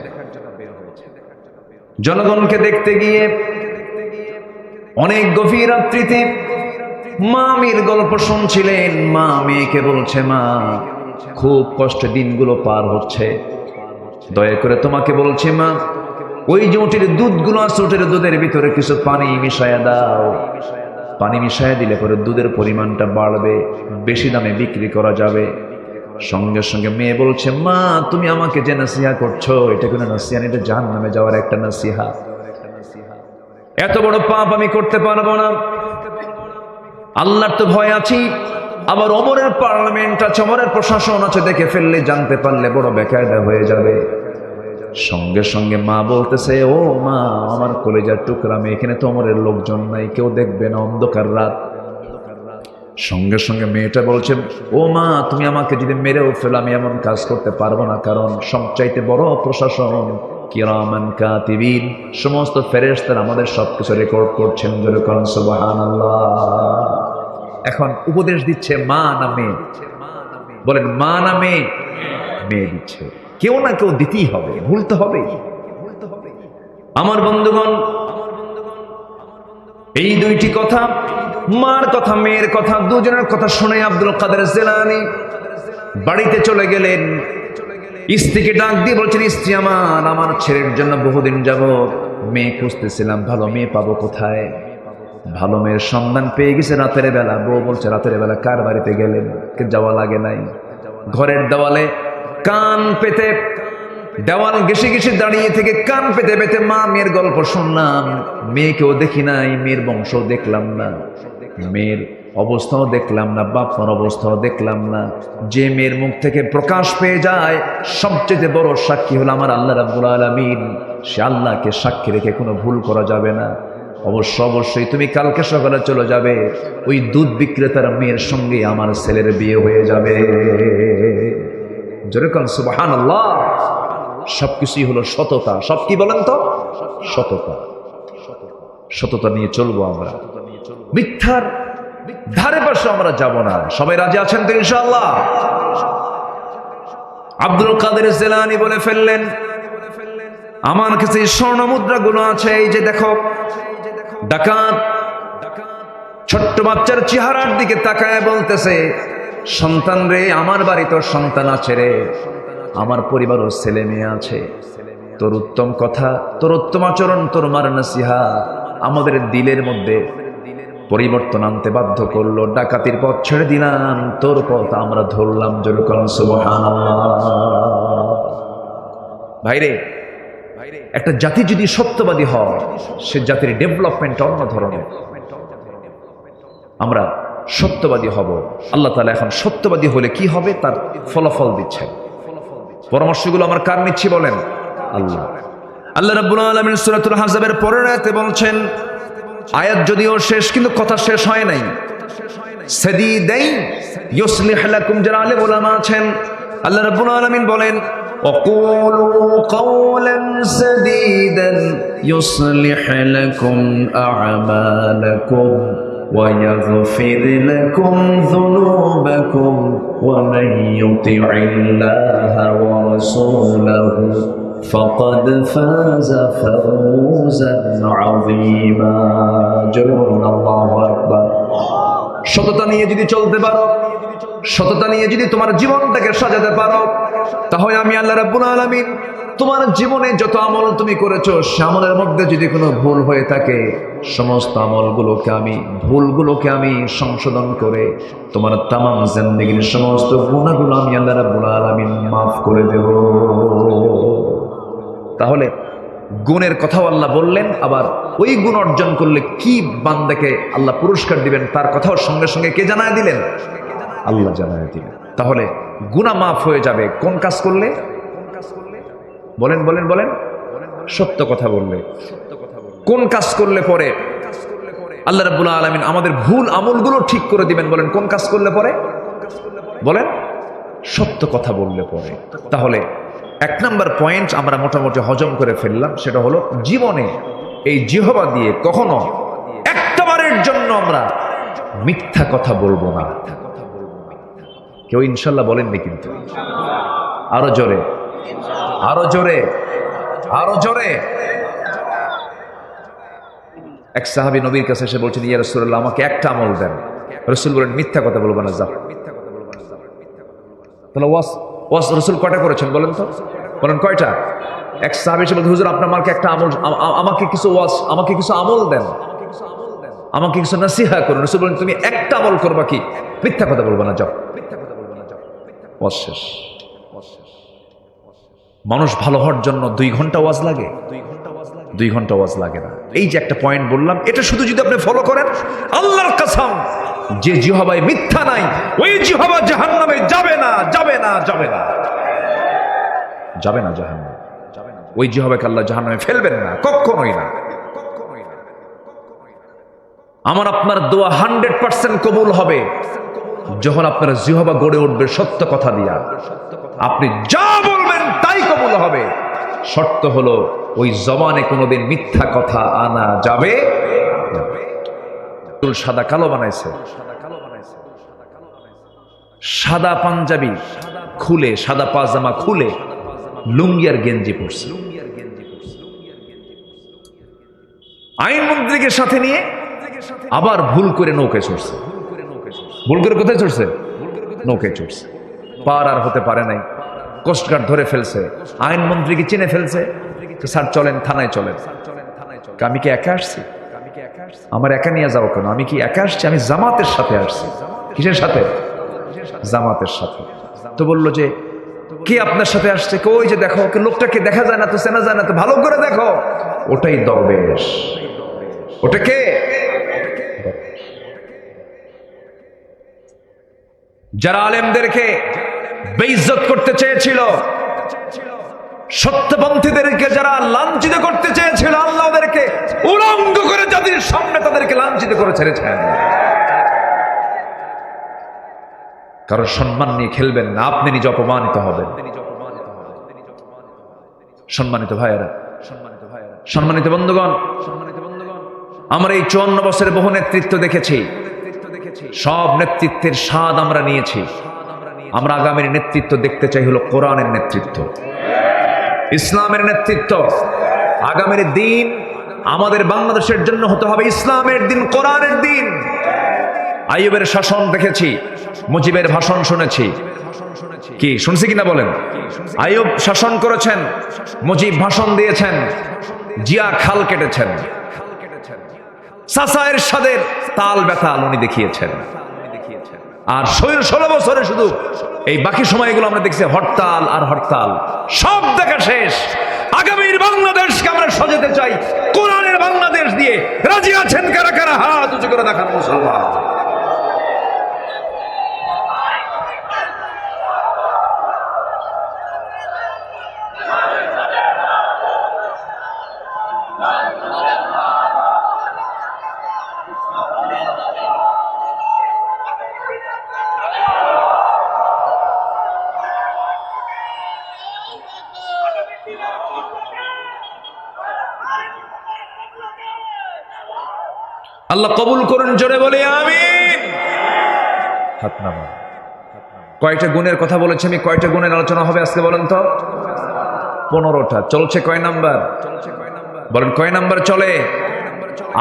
জনগণকে দেখতে গিয়ে অনেক গভীর রাত্রিতে মা মেয়ের গল্প শুনছিলেন। মা মেয়েকে বলছে, মা খুব কষ্টে দিনগুলো পার হচ্ছে, দয়া করে তোমাকে বলছি মা, ওই যে উটের দুধগুলো আছে, উটের দুধের ভিতরে কিছু পানি মিশায়া দাও। পানি মিশায়া দিলে পরে দুধের পরিমাণটা বাড়বে, বেশি দামে বিক্রি করা যাবে। সঙ্গে সঙ্গে মেয়ে বলছে, মা তুমি আমাকে যে নসিহা করছো, এটা কোনো নসিহা, এটা জাহান্নামে যাওয়ার একটা নসিহা। এত বড় পাপ আমি করতে পারবো না, আল্লাহর তো ভয় আছি। আবার ওমরের পার্লামেন্ট আছে, ওমরের প্রশাসন আছে, দেখে ফেললে জানতে পারলে বড় বেকায়দা হয়ে যাবে। সঙ্গে সঙ্গে মা বলতেছে, ও মা আমার কলেজার টুকরা মেয়ে, এখানে তো ওমরের লোকজন নাই, কেউ দেখবে না, অন্ধকার রাত। সঙ্গে সঙ্গে মেয়েটা বলছে, ও মা তুমি আমাকে যদি মেরেও ফেলো আমি এমন কাজ করতে পারবো না, কারণ সবচাইতে বড় প্রশাসন কিরামান কাতিবিন, সমস্ত ফেরেশতারা আমাদের সবকিছু রেকর্ড করছেন। জোরে বলেন সুবহানাল্লাহ। এখন উপদেশ দিচ্ছে মা না মেয়ে? বলেন মা না মেয়ে? মেয়ে দিচ্ছে। কেউ না কেউ দিতেই হবে, ভুলতে হবে। আমার বন্ধুগণ, এই দুইটি কথা, মার কথা মেয়ের কথা, দুজনের কথা শুনে আব্দুল কাদের জিলানী বাড়িতে চলে গেলেন। স্ত্রীকে ডাক দিয়ে বলছেন, স্ত্রী আমার ছেলের জন্য বহুদিন যাবত মেয়ে খুঁজতেছিলাম, ভালো মেয়ে পাবো কোথায়? ভালো মেয়ের সন্ধান পেয়ে গেছে রাতের বেলা। বউ বলছে, রাতের বেলা কার বাড়িতে গেলেন? যাওয়া লাগে নাই। ঘরের দেওয়ালে কান পেতে, দেওয়াল ঘেসে ঘেসে দাঁড়িয়ে থেকে কান পেতে পেতে মা মেয়ের গল্প শুনলাম। মেয়েকেও দেখি নাই, মেয়ের বংশ দেখলাম না, মেয়ের অবস্থাও দেখলাম না, বাপ মার অবস্থাও দেখলাম না। যে মেয়ের মুখ থেকে প্রকাশ পেয়ে যায়, সবচেয়ে বড় সাক্ষী হলো আমার আল্লাহ রাব্বুল আলামিন। সে আল্লাহকে সাক্ষী রেখে কোনো ভুল করা যাবে না। অবশ্যই তুমি কালকে সকালে চলে যাবে, ওই দুধ বিক্রেতার মেয়ের সঙ্গে আমার ছেলের বিয়ে হয়ে যাবে। যেরকম সুবহানাল্লাহ। সবকিছুই হলো সততা। সব কি বলেন তো? সততা। সততা নিয়ে চলবো আমরা। ধারে পাশে আমরা যাব না। সবাই রাজি আছেন তো ইনশাআল্লাহ? আব্দুল কাদের জিলানী বলে ফেললেন, আমার কাছে স্বর্ণ মুদ্রাগুলো আছে, এই যে দেখো। ডাকাত ছোট্ট বাচ্চার চেহারার দিকে তাকায় বলতেছে, সন্তান রে, আমার বাড়ি তোর সন্তান আছে রে, আমার পরিবারের ছেলে মেয়ে আছে, তোর উত্তম কথা, তোর উত্তম আচরণ, তোর মার নসিহা আমাদের দিলের মধ্যে পরিবর্তন আনতে বাধ্য করলো। ডাকাতির পথ ছেড়ে দিলাম, তোর পথ আমরা ধরলাম। যেরকম সুবহানাল্লাহ। ভাইরে, একটা জাতি যদি সত্যবাদী হয়, সে জাতির ডেভেলপমেন্ট অন্য ধরনের। আমরা সত্যবাদী হব। আল্লাহ তাআলা এখন সত্যবাদী হলে কি হবে তার ফলাফল দিচ্ছেন। পরামর্শগুলো আমার কার নিচ্ছি বলেন? আল্লাহ। আল্লাহ রাব্বুল আলামিন সূরাতুল আহজাবের পরের আয়াতে বলছেন, আয়াত যদিও শেষ কিন্তু কথা শেষ হয় নাই। সাদীদাইন ইউসলিহ লাকুম, যারা আলেম উলামা আছেন, আল্লাহ রাব্বুল আলামিন বলেন, ওয়াকুলু কাওলান সাদীদান ইউসলিহ লাকুম আ'মালাকুম ويغفر لكم ذنوبكم ومن يطع الله ورسوله فقد فاز فوزا عظيما। جل الله أكبر। সততা নিয়ে যদি চলতে পারো, সততা নিয়ে যদি তোমার জীবনটাকে সাজাতে পারো, তাহলে আমি আল্লাহ রাব্বুল আলামিন তোমার জীবনে যত আমল তুমি করেছো, সে আমলের মধ্যে যদি কোনো ভুল হয়ে থাকে, সমস্ত আমলগুলোকে আমি, ভুলগুলোকে আমি সংশোধন করে তোমার তামাম জিন্দেগীর সমস্ত গুনাহগুলো আমি আল্লাহ রাব্বুল আলামিন মাফ করে দেব। তাহলে গুণের কথাও আল্লাহ বললেন, আবার ওই গুণ অর্জন করলে কি বান্দাকে আল্লাহ পুরস্কার দিবেন তার কথাও সঙ্গে সঙ্গে কে জানায় দিলেন? আল্লাহ জানায় দিলেন। তাহলে গুনাহ মাফ হয়ে যাবে কোন কাজ করলে? বলেন বলেন বলেন। সত্য কথা বললে। কোন কাজ করলে পরে আল্লাহ রাব্বুল আলামিন আমাদের ভুল আমলগুলো ঠিক করে দিবেন? বলেন কোন কাজ করলে পরে? বলেন সত্য কথা বললে পরে। তাহলে এক নাম্বার পয়েন্ট আমরা মোটামুটি হজম করে ফেললাম, সেটা হলো জীবনে এই জিহ্বা দিয়ে কখনো একটাবারের জন্য আমরা মিথ্যা কথা বলবো না। কেউ ইনশাল্লাহ বলেননি কিন্তু? আরো জোরে, আরো জোরে, আরো জোরে। এক সাহাবী নবীর কাছে এসে বলছেন, ইয়া রাসূলুল্লাহ, আমাকে একটা আমল দেন। রাসূল বলেন, মিথ্যা কথা বলবো না, যাও। তাহলে ওয়াজ রাসূল কয়টা করেছেন বলেন তো? বলেন কয়টা? এক সাহাবী এসে বলছেন, হুজুর আপনার মাকে একটা আমল, আমাকে কিছু ওয়াজ, আমাকে কিছু আমল দেন, আমাকে কিছু নসিহা করুন। রাসূল বলেন, তুমি একটা আমল করবা, কি? মিথ্যা কথা বলবো না, যাও। ওয়াজ শেষ। মানুষ ভালো হওয়ার জন্য 2 ঘন্টা ওয়াজ লাগে? 2 ঘন্টা ওয়াজ লাগে না। এই যে একটা পয়েন্ট বললাম, এটা শুধু যদি আপনি ফলো করেন, আল্লাহর কসম, যে জিহ্বায় মিথ্যা নাই, ওই জিহ্বা জাহান্নামে যাবে না, যাবে না, যাবে না, যাবে না জাহান্নামে। ওই জিহ্বাকে আল্লাহ জাহান্নামে ফেলবেন না, কখনোই না। আমার আপনার দোয়া 100% কবুল হবে যখন আপনার জিহ্বা গড়ে উঠবে সত্য কথা দিয়া। আপনি যা বলবেন তাই কবুল হবে। শর্ত হলো ওই জবানে কোনোদিন মিথ্যা কথা আনা যাবে না। সাদা কালো বানাইছে, সাদা পাঞ্জাবি খুলে, সাদা পাজামা খুলে লুঙ্গি আর গেঞ্জি পরছে, আইনমন্ত্রীকে সাথে নিয়ে আবার ভুল করে নৌকায় চড়ছে। ভুল করে কোথায় চড়ছে? নৌকায় চড়ছে। পার আর হতে পারে নাই, কোস্টগার্ড ধরে ফেলছে, আইনমন্ত্রীকে চিনে ফেলছে। স্যার চলেন, থানায় চলেন। আমি কি একা আসছি? আমার একা নিয়ে যাবো কেন? আমি কি একা আসছি? আমি জামাতের সাথে আসছি। কিসের সাথে? জামাতের সাথে। তো বললো যে, কে আপনার সাথে আসছে? ওই যে দেখো, ওকে, লোকটাকে দেখা যায় না তো, চেনা যায় না তো, ভালো করে দেখো। ওটাই দরবেশ। ওটা কে? যারা আলেমদেরকে বেইজ্জত করতে চেয়েছিল, সত্যপন্থীদেরকে যারা লাঞ্ছিত করতে চেয়েছিল, আল্লাহ ওদেরকে উলঙ্গ করে জাতির সামনে তাদেরকে লাঞ্ছিত করে ছেড়েছেন। কারণ সম্মান নিয়ে খেলবেন না, আপনি নিজে অপমানিত হবেন। সম্মানিত ভাইয়েরা, সম্মানিত বন্ধুগণ, আমরা এই 54 বছরের বহু নেতৃত্ব দেখেছি। সব নেতৃত্বের স্বাদ আমরা নিয়েছি। আমরা আগামীর নেতৃত্ব দেখতে চাই হলো কোরআনের নেতৃত্ব, ইসলামের নেতৃত্ব। আগামীর দিন আমাদের বাংলাদেশের জন্য হতে হবে ইসলামের দিন, কোরআনের দিন। আইয়ুবের শাসন দেখেছি, মুজিবের ভাষণ শুনেছি। কি শুনছি কিনা বলেন? আইয়ুব শাসন করেছেন, মুজিব ভাষণ দিয়েছেন, জিয়া খাল কেটেছেন, চাচা এরশাদের তাল বেতাল উনি দেখিয়েছেন। আর 16 বছরে শুধু এই বাকি সময়গুলো আমরা দেখছি হরতাল আর হরতাল। সব দেখা শেষ। আগামীর বাংলাদেশকে আমরা সাজাতে চাই কোরআনের বাংলাদেশ দিয়ে। রাজি আছেন কারা কারা? হাত উঁচু করে দেখান মুসলমান। আল্লাহ কবুল করুন, জোরে বলে আমিন। হাত নামান। কয়টা গুণের কথা বলেছি আমি? কয়টা গুণের আলোচনা হবে আজকে বলেন তো? 15টা। চলছে কয় নাম্বার? বলেন কয় নাম্বার চলে?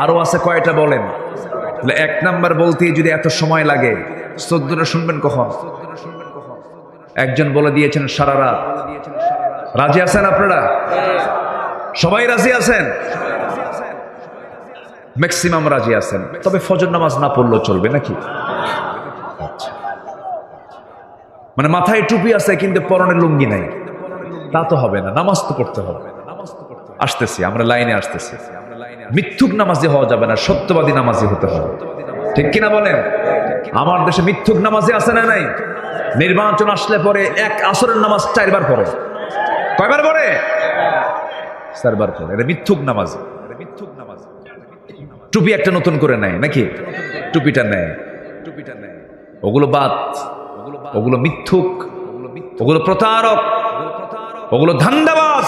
আরো আছে কয়টা বলেন? তাহলে 1 নাম্বার বলতেই যদি এত সময় লাগে, 14টা শুনবেন কখন? একজন বলে দিয়েছেন সারা রাত। রাজি আছেন আপনারা? সবাই রাজি আছেন? ম্যাক্সিমাম রাজি আছেন। তবে ফজর নামাজ না পড়লেও চলবে নাকি? মানে মাথায় টুপি আছে কিন্তু পরনে লুঙ্গি নাই, তা তো হবে না। নামাজ তো পড়তে হবে। আসতেছি, আমরা লাইনে আসতেছি। মিথ্যুক নামাজি হওয়া যাবে না, সত্যবাদী নামাজি হতে হবে। ঠিক কিনা বলেন? আমার দেশে মিথ্যুক নামাজি আছে না নাই? নির্বাচন আসলে পরে এক আসরের নামাজ 4 বার পড়ে। কয়বার পড়ে? 4 বার পড়ে। এটা মিথ্যুক নামাজি। টুপি একটা নতুন করে নেয় নাকি? টুপিটা নেয়, ওগুলো বাদ। ওগুলো মিথ্যুক, ওগুলো প্রতারক, ওগুলো ধান্দাবাজ,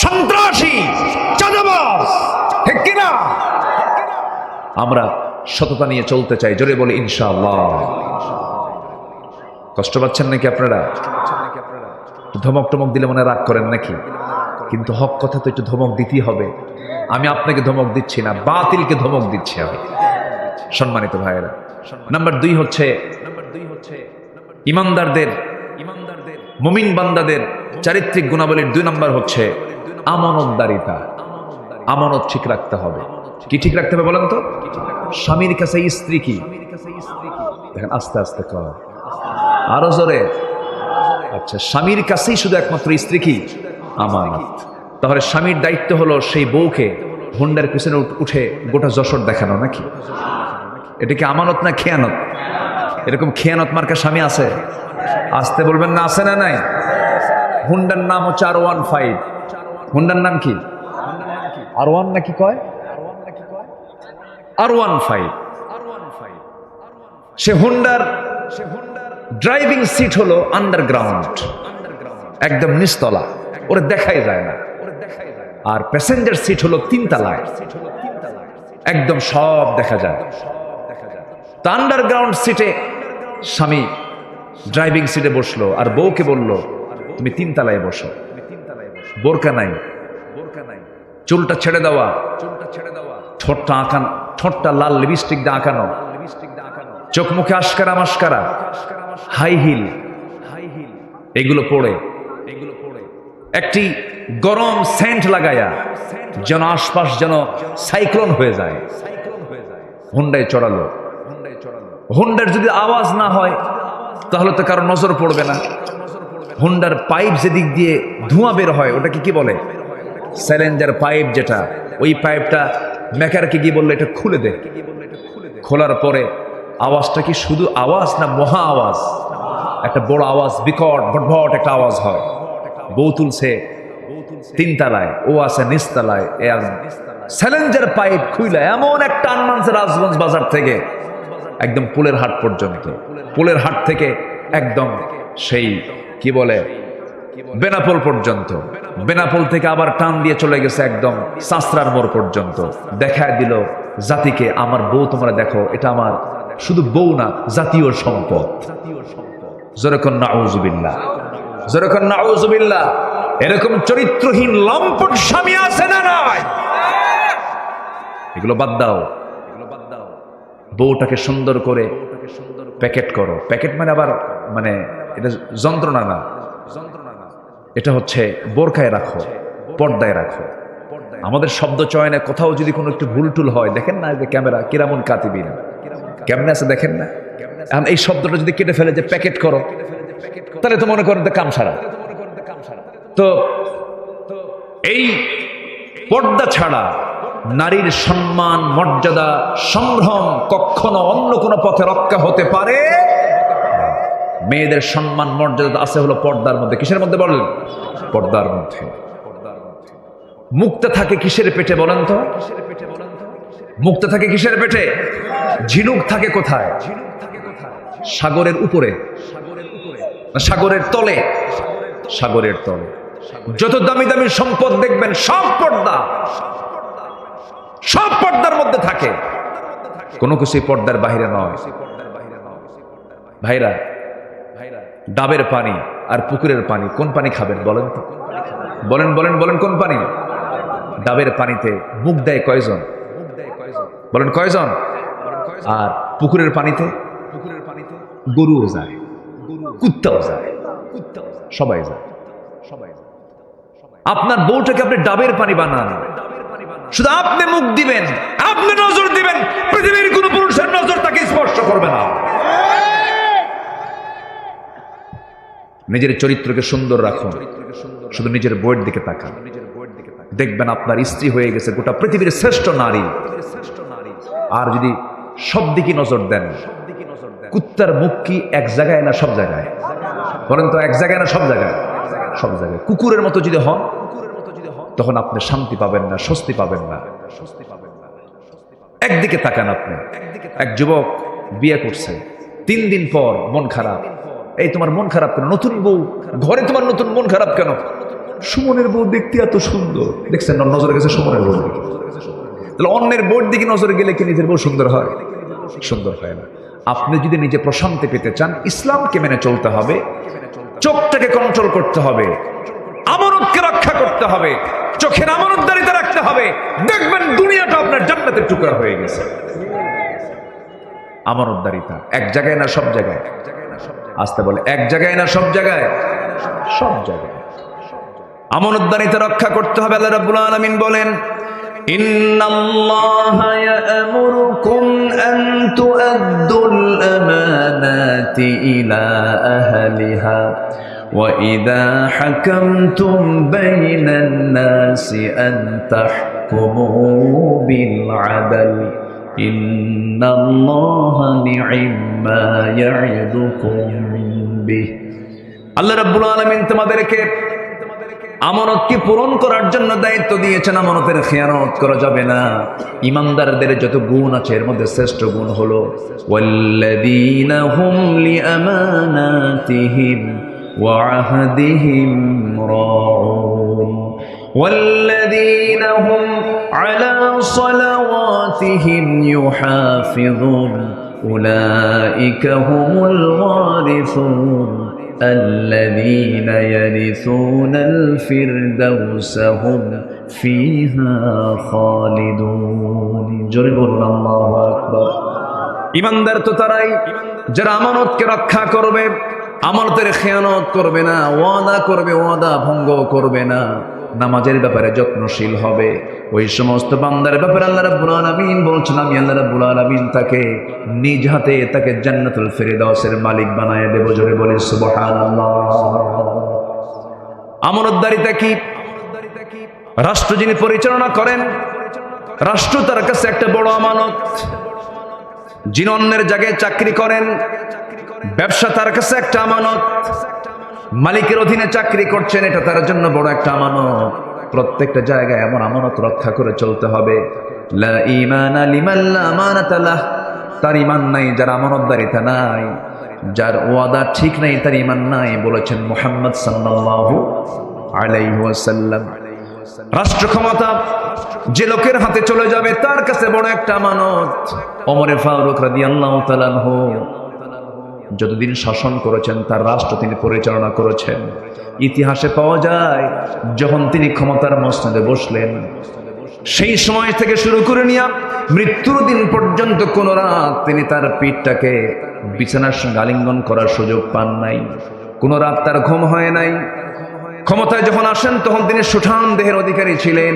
সন্ত্রাসী, চাঁদাবাজ। ঠিক কিনা? আমরা সততা নিয়ে চলতে চাই। জোরে বলে ইনশাআল্লাহ। কষ্ট পাচ্ছেন নাকি আপনারা? ধমক টমক দিলে মনে রাগ করেন নাকি? কিন্তু হক কথা তো একটু ধমক দিতেই হবে। আমি আপনাকে ধমক দিচ্ছি না, বাতিলকে ধমক দিচ্ছি আমি। সম্মানিত ভাইয়েরা, নাম্বার 2 হচ্ছে ইমানদারদের, মুমিন বান্দাদের চারিত্রিক গুণাবলীর 2 নাম্বার হচ্ছে আমানতদারিতা। আমানত ঠিক রাখতে হবে। কি ঠিক রাখতে হবে বলেন তো? স্বামীর কাছে স্ত্রী কি? দেখেন আস্তে আস্তে কর, আরো জোরে। আচ্ছা, স্বামীর কাছেই শুধু একমাত্র স্ত্রী কি? আমানত। তাহলে স্বামীর দায়িত্ব হলো সেই বউকে হুন্ডার পিছনে উঠে গোটা যশোর দেখানো নাকি? এটা কি আমানত না খেয়ানত? এরকম খেয়ানত মার্কা স্বামী আছে? আসতে বলবেন না, আছে না নাই? হুন্ডার নাম হচ্ছে R15। হুন্ডার নাম কি? R1 নাকি কয়? R15। সে হুন্ডার ড্রাইভিং সিট হলো আন্ডারগ্রাউন্ড, একদম নিচতলা, ওরে দেখাই যায় না। আর প্যাসেঞ্জার সিট হলো 3 তলায়, একদম সব দেখা যায়। তো আন্ডারগ্রাউন্ড সিটে স্বামী ড্রাইভিং সিটে বসলো আর বউকে বলল তুমি 3 তলায় বসো। বোরকা নাই, চুলটা ছেড়ে দেওয়া, ঠোঁটটা আঁকানো, ঠোঁটটা লাল লিপস্টিক দিয়ে আঁকানো, চোখ মুখে আশকারা মাস্কারা, হাই হিল, এগুলো পড়ে একটি গরম সেন্ট লাগায়া যেন আশপাশ যেন সাইক্লোন হয়ে যায়। হুন্ডায় চড়ালো। হুন্ডার যদি আওয়াজ না হয় তাহলে তো কারো নজর পড়বে না। হুন্ডার পাইপ যেদিক দিয়ে ধোঁয়া বের হয় ওটাকে কি বলে? Silencer pipe. যেটা ওই পাইপটা মেকারকে গিয়ে বললো এটা খুলে দে। খোলার পরে আওয়াজটা কি শুধু আওয়াজ না মহা আওয়াজ? একটা বড় আওয়াজ, বিকট ভটভট একটা আওয়াজ হয়। বউ তুলছে 3 তলায়, ও আছে নিচতলায়। সাইলেন্সার পাইপ খুইলা এমন একটা আনমানছে রাজগঞ্জ বাজার থেকে একদম পুলের হাট পর্যন্ত, পুলের হাট থেকে একদম সেই কি বলে বেনাপোল পর্যন্ত, বেনাপোল থেকে আবার টান দিয়ে চলে গেছে একদম সাঁচরার মোড় পর্যন্ত। দেখায় দিল জাতিকে আমার বউ তোমরা দেখো, এটা আমার শুধু বউ না, জাতীয় সম্পদ। যেরকম নাউজুবিল্লাহ, যেরকম নাউজুবিল্লাহ। এরকম চরিত্রহীন লম্পট স্বামী আছে না নাই? এগুলো বাদ দাও। বউটাকে সুন্দর করে প্যাকেট করো। প্যাকেট মানে আবার মানে এটা যন্ত্রণা না, এটা হচ্ছে বোরকায় রাখো, পর্দায় রাখো। আমাদের শব্দ চয়নে কোথাও যদি কোনো একটু ভুল টুল হয়, দেখেন না যে ক্যামেরা কিরামন কাতিবিন কেমনে আছে দেখেন না। এখন এই শব্দটা যদি কেটে ফেলে যে প্যাকেট করো, তাহলে তো মনে করেন কাম সারা। তো এই পর্দা ছাড়া নারীর সম্মান, মর্যাদা, সম্ভ্রম কখনো অন্য কোনো পথে রক্ষা হতে পারে। মেয়েদের সম্মান মর্যাদা আছে হলো পর্দার মধ্যে। কিসের মধ্যে বলেন? পর্দার মধ্যে। মুক্তা থাকে কিসের পেটে বলেন তো? মুক্তা থাকে কিসের পেটে? ঝিনুক থাকে কোথায়? সাগরের উপরে, সাগরের তলে। সাগরের তলে যত দামি দামি সম্পদ দেখবেন সব পর্দা, সব পর্দার মধ্যে থাকে, কোনো কিছুই পর্দার বাহিরে নয়। ভাইরা, ডাবের পানি আর পুকুরের পানি, কোন পানি খাবেন বলেন তো? বলেন বলেন বলেন, কোন পানি? ডাবের পানিতে মুখ দেয় কয়জন? বলেন কয়জন? আর পুকুরের পানিতে গরুও যায়, কুত্তাও যায়, সবাই যায়। আপনার বউটাকে আপনি ডাবের পানি বানান, শুধু আপনি মুখ দিবেন, আপনি নজর দিবেন, পৃথিবীর কোন পুরুষের নজর তাকে স্পর্শ করবে না। নিজের চরিত্রকে সুন্দর রাখুন, শুধু নিজের বউয়ের দিকে তাকান, দেখবেন আপনার স্ত্রী হয়ে গেছে গোটা পৃথিবীর শ্রেষ্ঠ নারী। আর যদি সব দিকে নজর দেন, কুত্তার মুখ কি এক জায়গায় না সব জায়গায়? বলেন তো, এক জায়গায় না সব জায়গায়? সব জায়গায়। কুকুরের মতো যদি হন, তখন আপনি শান্তি পাবেন না, স্বস্তি পাবেন না। একদিকে তাকান আপনি। এক যুবক বিয়ে করছে, 3 দিন পর মন খারাপ। এই তোমার মন খারাপ কেন? নতুন বউ ঘরে, তোমার নতুন মন খারাপ কেন? সুমনের বউ দেখতে এত সুন্দর। দেখছেন নজরে গেছে সুমনের বউ দিকে। তাহলে অন্যের বউর দিকে নজরে গেলে কি নিজের বউ সুন্দর হয়? সুন্দর হয় না। আপনি যদি নিজে প্রশান্তি পেতে চান, ইসলামকে মেনে চলতে হবে, চোখটাকে কন্ট্রোল করতে হবে, আমানতকে রক্ষা করতে হবে, চোখের আমানতদারিতা রাখতে হবে। দেখবেন দুনিয়াটা আপনার জান্নাতের টুকরা হয়ে গেছে। আমানতদারিতা এক জায়গায় না সব জায়গায়? আসতে বলে, এক জায়গায় না সব জায়গায়? সব জায়গায়। আমানতদারিতা রক্ষা করতে হবে। আল্লাহ রাব্বুল আলামিন বলেন, ইন্নাল্লাহা ইয়া'মুরুকুম আন তু'আদ্দুল আমানাতি ইলা আহলিহা ওয়া ইযা হাকামতুম বাইনান নাসি আন তাহকুমু বিল আদল ইন্নাল্লাহা নি'ম্মা ইয়া'ইদুকুম বিহি। আল্লাহ রাব্বুল আলামিন তোমাদেরকে আমানতকে পূরণ করার জন্য দায়িত্ব দিয়েছেন। আমানতের খেয়ানত করা যাবে না। ইমানদারদের যত গুণ আছে এর মধ্যে শ্রেষ্ঠ গুণ হলো ওয়াল্লাযীনা হুম লিআমানাতিহিম ওয়া আহদিহিম রাউন ওয়াল্লাযীনা হুম আলা সালাওয়াতিহিম ইউহাফিযুন উলাইকা হুমুল ওয়ারিসুন الذين يرثون الفردوس هم فيها خالدون। জোরে বলুন আল্লাহু আকবার। ঈমানদার তো তারাই যারা আমানতকে রক্ষা করবে, আমানতের খেয়ানত করবে না, ওয়াদা করবে, ওয়াদা ভঙ্গ করবে না, নামাজের ব্যাপারে যত্নশীল হবে। ওই সমস্ত বান্দার ব্যাপারে আল্লাহ রাব্বুল আলামিন বলছেন, আমি আল্লাহ রাব্বুল আলামিন তাকে নিজ হাতে তাকে জান্নাতুল ফিরদাউসের মালিক বানায় দেব। জোরে বলে সুবহানাল্লাহ। আমানতদারিতা কি? রাষ্ট্র যিনি পরিচালনা করেন, রাষ্ট্র তার কাছে একটা বড় আমানত। যিনি অন্যের জায়গায় চাকরি করেন, ব্যবসা তার কাছে একটা আমানত। মালিকের অধীনে চাকরি করছেন, এটা তার জন্য বড় একটা আমানত। প্রত্যেকটা জায়গায় এমন আমানত রক্ষা করে চলতে হবে। লা ঈমানা লিমান লা আমানাতা লাহ। তার ঈমান নাই যার আমানতদারিতা নাই, যার ওয়াদা ঠিক নাই তার ঈমান নাই, বলেছেন মুহাম্মদ সাল্লাল্লাহু আলাইহি ওয়াসাল্লাম। রাষ্ট্র ক্ষমতা যে লোকের হাতে চলে যাবে তার কাছে বড় একটা আমানত। ওমর ফারুক রাদিয়াল্লাহু তাআলা আনহু যতদিন শাসন করেছেন, তার রাষ্ট্র তিনি পরিচালনা করেছেন, ইতিহাসে পাওয়া যায় যখন তিনি ক্ষমতার মসনদে বসলেন সেই সময় থেকে শুরু করে নিয়ে মৃত্যুর দিন পর্যন্ত কোন রাত তিনি তার পিঠটাকে বিছানার সঙ্গে আলিঙ্গন করার সুযোগ পান নাই, কোন রাত তার ঘুম হয় নাই। ক্ষমতায় যখন আসেন তখন তিনি সুঠাম দেহের অধিকারী ছিলেন।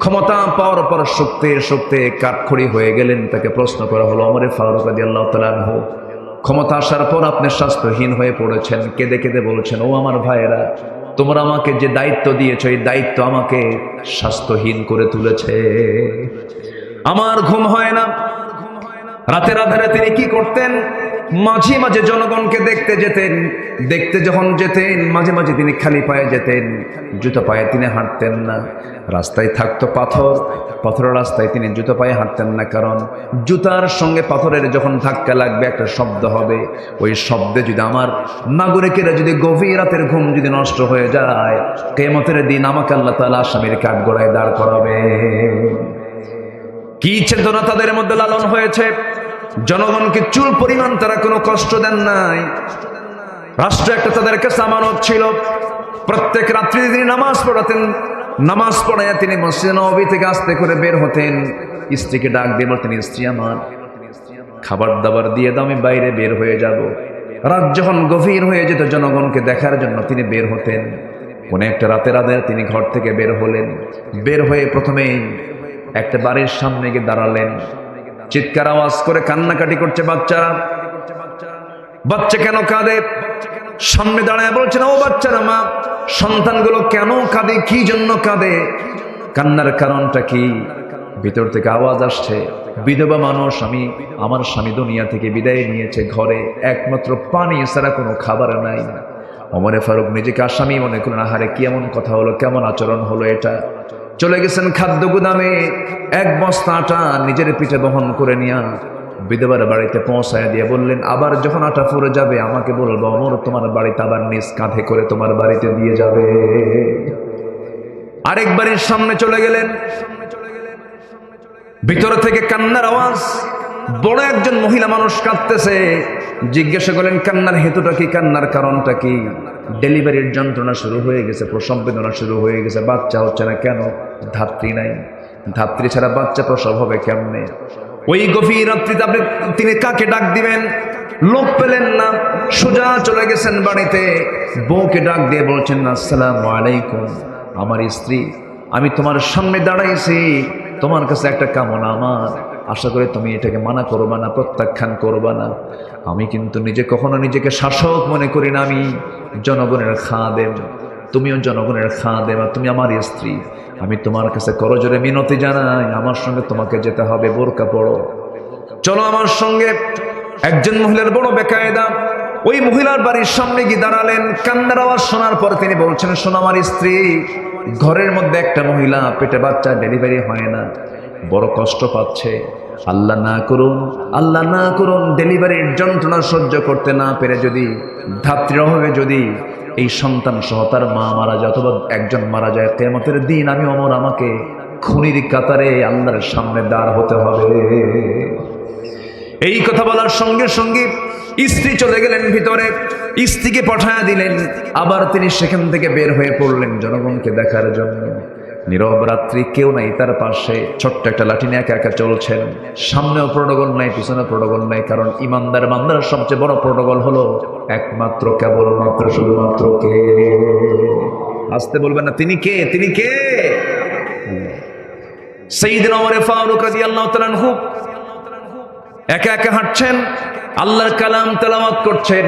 ক্ষমতা পাওয়ার পর শক্তে শক্তে কাঠখড়ি হয়ে গেলেন। তাকে প্রশ্ন করা হলো, ওমর ফারুক রাদিয়াল্লাহু তাআলা আনহু, ক্ষমতা আসার পর আপনি স্বাস্থ্যহীন হয়ে পড়েছেন। কেঁদে কেঁদে বলছেন, ও আমার ভাইয়েরা, তোমরা আমাকে যে দায়িত্ব দিয়েছো এই দায়িত্ব আমাকে স্বাস্থ্যহীন করে তুলেছে। আমার ঘুম হয় না। রাতের আধারে তিনি কি করতেন? মাঝে মাঝে জনগণকে দেখতে যেতেন। দেখতে যখন যেতেন মাঝে মাঝে তিনি খালি পায়ে যেতেন, জুতো পায়ে তিনি হাঁটতেন না। রাস্তায় থাকতো পাথর, পাথরের রাস্তায় তিনি জুতো পায়ে হাঁটতেন না, কারণ জুতার সঙ্গে পাথরের যখন ধাক্কা লাগবে একটা শব্দ হবে। ওই শব্দে যদি আমার নাগরিকেরা যদি গভীর রাতের ঘুম যদি নষ্ট হয়ে যায়, কিয়ামতের দিন আমাকে আল্লাহ তাআলা আসামির কাঠগড়ায় দাঁড় করাবে। কি চেতনা তাদের মধ্যে লালন হয়েছে! জনগণকে চুল পরিমাণ তারা কোনো কষ্ট দেন নাই। রাষ্ট্র একটা তাদের কাছে আমানত ছিল। প্রত্যেক রাত্রি তিনি নামাজ পড়াতেন। নামাজ পড়াইয়া তিনি মসজিদে নববী থেকে আস্তে করে বের হতেন। স্ত্রীকে ডাক দিয়ে বলতেন, স্ত্রী আমার খাবার দাবার দিয়ে দাও, আমি বাইরে বের হয়ে যাব। রাত যখন গভীর হয়ে যেত জনগণকে দেখার জন্য তিনি বের হতেন। কোন একটা রাতের আধারে তিনি ঘর থেকে বের হলেন। বের হয়ে প্রথমেই একটা বাড়ির সামনে গিয়ে দাঁড়ালেন। চিৎকার আওয়াজ করে কান্নাকাটি করছে বাচ্চারা। বাচ্চা কেন কাঁদে? সামনে দাঁড়ায় বলছেন, ও বাচ্চারা, মা সন্তানগুলো কেন কাঁদে? কি জন্য কাঁদে? কান্নার কারণটা কি? ভিতর থেকে আওয়াজ আসছে, বিধবা মানুষ, আমার স্বামী দুনিয়া থেকে বিদায় নিয়েছে, ঘরে একমাত্র পানি ছাড়া কোনো খাবার নাই। ওমর ফারুক নিজেকে আসামি মনে করেন, আহারে কি এমন কথা হলো, কেমন আচরণ হলো এটা। চলে গেছেন খাদ্য গুদামে, এক বস্তা আটা নিজের পিঠে বহন করে নিয়ে বিধবার বাড়িতে পৌঁছায় দিয়ে বললেন, আবার যখন আটা ফুরে যাবে আমাকে বলবো, ওমর তোমার বাড়িতে আবার নিজ কাঁধে করে তোমার বাড়িতে দিয়ে যাবে। আরেক বাড়ির সামনে চলে গেলেন। ভিতর থেকে কান্নার আওয়াজ। বড় একজন মহিলা মানুষ কাঁদতেছে। জিজ্ঞাসা করলেন, কান্নার হেতুটা কি, কান্নার কারণটা কি? ডেলিভারির যন্ত্রণা শুরু হয়ে গেছে, প্রসব বেদনা শুরু হয়ে গেছে, বাচ্চা হচ্ছে না কেন? ধাত্রী নাই, ধাত্রী ছাড়া বাচ্চা প্রসব হবে কেমনে? ওই গভীর রাত্রিতে তিনি কাকে ডাক দিবেন? লোক পেলেন না, সোজা চলে গেছেন বাড়িতে। বউকে ডাক দিয়ে বলছেন, আসসালামু আলাইকুম, আমার স্ত্রী, আমি তোমার সামনে দাঁড়াইছি, তোমার কাছে একটা কামনা আমার, আশা করি তুমি এটাকে মানা করবা না, প্রত্যাখ্যান করবা না। আমি কিন্তু কখনো নিজেকে শাসক মনে করি না, আমি জনগণের খাদেম, তুমিও জনগণের খাদেম, আর তুমি আমার স্ত্রী। আমি তোমার কাছে করজোরে মিনতি জানাই, আমার সঙ্গে তোমাকে যেতে হবে, বোরকা পড়ো, চলো আমার সঙ্গে। একজন মহিলার বড় বেকায়দা। ওই মহিলার বাড়ির সামনে গিয়ে দাঁড়ালেন। কান্নার আওয়াজ শোনার পর তিনি বলছেন, শোনো আমার স্ত্রী, ঘরের মধ্যে একটা মহিলা পেটে বাচ্চা, ডেলিভারি হয় না, বড় কষ্ট পাচ্ছে। আল্লাহ না করুন, আল্লাহ না করুন, ডেলিভারির যন্ত্রণা সহ্য করতে না পেরে যদি ধাত্রীর অভাবে যদি এই সন্তান সহ তার মা মারা যায় অথবা একজন মারা যায়, কিয়ামতের দিন আমি ওমর আমাকে খুনির কাতারে আল্লাহর সামনে দাঁড় হতে হবে। এই কথা বলার সঙ্গে সঙ্গে স্ত্রী চলে গেলেন ভিতরে, স্ত্রীকে পাঠায়া দিলেন। আবার তিনি সেখান থেকে বের হয়ে পড়লেন জনগণকে দেখার জন্য। নীরব রাত্রি, কেউ নাই তার পাশে। ছোট্ট একটা লাঠি নিয়ে একা একা চলছেন। সামনেও প্রোটোকল নাই, পিছনে প্রোটোকল নাই, কারণ ইমানদার বান্দার সবচেয়ে বড় প্রোটোকল হলো একমাত্র, কেবলমাত্র, শুধুমাত্র কে? আসতে বলবেন না, তিনি কে? তিনি কে? সাইয়েদনা ওমর ফারুক রাদিয়াল্লাহু তাআলা আনহু একা একা হাঁটছেন, আল্লাহর কালাম তেলাওয়াত করছেন।